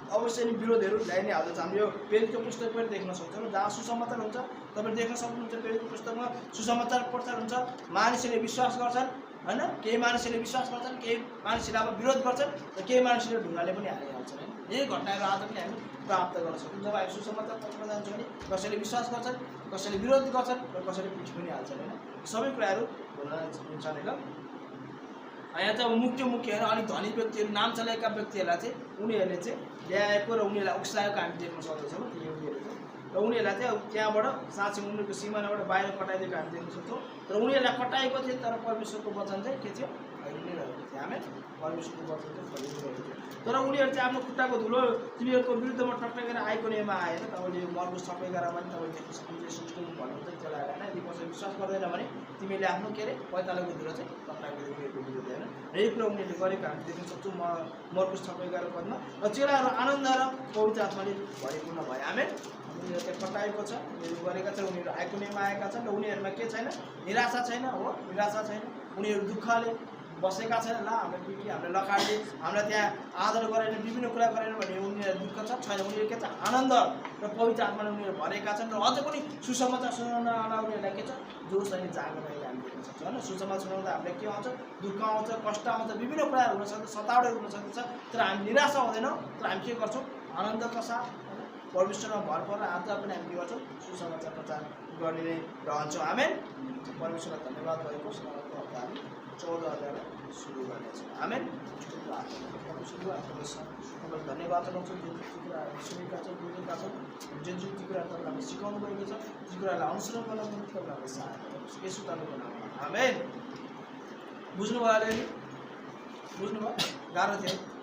अवश्य नै विरोधहरू ल्याइ नै हाल्दछ। हामी यो प्रेरितको पुस्तक पनि देख्न सक्छौँ, जहाँ सुसमाचार हुन्छ। तपाईँले देख्न सक्नुहुन्छ प्रेरितको पुस्तकमा सुसमाचार प्रचार हुन्छ। मानिसहरूले विश्वास गर्छन् होइन, केही मानिसहरूले विश्वास गर्छन्, केही मानिसहरूले अब विरोध गर्छन् र केही मानिसहरूले ढुङ्गाले पनि हालिहाल्छन् होइन। यही घटनाहरू आज पनि हामी प्राप्त गर्न सक्छौँ। जब हामी सुसमाचार पत्रमा जान्छौँ भने कसैले विश्वास गर्छन्, कसैले विरोध गर्छन् र कसैले पिठ पनि हाल्छन् होइन। सबै कुराहरू हुन्छन् होइन। यहाँ चाहिँ अब मुख्य होइन, अलिक धनी व्यक्तिहरू, नाम चलेका व्यक्तिहरूलाई चाहिँ उनीहरूले चाहिँ ल्याएको र उनीहरूलाई उक्साएको हामी देख्न सक्दछौँ। यहुदीहरू चाहिँ र उनीहरूलाई चाहिँ अब त्यहाँबाट साँच्चै उनीहरूको सिमानाबाट बाहिर कटाइदिएको हामी देख्न सक्छौँ। तर उनीहरूलाई कटाएको थियो, तर परमेश्वरको वचन चाहिँ के थियो? अहिले नै रहेको थियो। थिए। आमेन। परमेश्वरको वचन चाहिँ फलिरहेको थियो। तर उनीहरू चाहिँ आफ्नो खुट्टाको धुलो तिमीहरूको विरुद्धमा टक्राएर आइकोनियममा आएन। तपाईँले मर्कुस 6:11 मा तपाईँ देख्न सक्नुहुन्छ सिस्टम भन्नुहुन्छ त्यसलाई होइन। यदि कसैले विश्वास गर्दैन भने तिमीले आफ्नो के अरे पैतालाको धुलो चाहिँ टक्राएर उनीहरूको विरुद्ध होइन। र यो कुरा उनीहरूले गरेको हामी देख्न सक्छौँ मर्कुस 6:11 पदमा। र चेलाहरू आनन्द र पवित्र आत्माले भरिपूर्ण भए। आमेन। उनीहरू त्यहाँ कटाएको छ, उनीहरू गरेका छन्, उनीहरू आइकोनियममा आएका छन् र उनीहरूमा के छैन, निराशा छैन हो, निराशा छैन। उनीहरू दुःखले बसेका छैन, ल हाम्रो पिटी हामीले लखाडले हामीलाई त्यहाँ आदर गरेन, विभिन्न कुरा गरेन भने उनीहरू दुःख छैन। उनीहरू के छ, आनन्द र पवित्र आत्माले उनीहरू भरेका छन् र अझ पनि सुसमाचार सुनाउन उनीहरूलाई के छ, जोस अनि जागरण अहिले हामी देख्न सक्छौँ होइन। सुसमाचार सुनाउँदा हामीलाई के आउँछ, दुःख आउँछ, कष्ट आउँछ, विभिन्न कुराहरू हुनसक्छ, सतावटहरू हुनसक्छ। तर हामी निराशा हुँदैनौँ, तर हामी के गर्छौँ, आनन्दका साथ परमेश्वरमा भर परेर आज पनि हामी के गर्छौँ, सुसमाचार प्रचार गर्ने नै रहन्छौँ। आमेन। परमेश्वरलाई धन्यवाद भएको समाजको हप्ता हामी 14 अध्यायलाई सुरु गर्नेछौँ। आमेन। तपाईँलाई धन्यवाद जनाउँछौँ जुन कुरा सुनेका छौँ, बुझेका छौँ, जुन कुरा तपाईँले हामीले सिकाउनु भएको छ, ती कुरालाई अनुसरण गर्नको निम्ति तपाईँले हामीले सहायता गर्नुहोस् यसो तपाईँको नाममा। आमेन। बुझ्नुभयो अलिअलि? बुझ्नुभयो? गाह्रो थियो।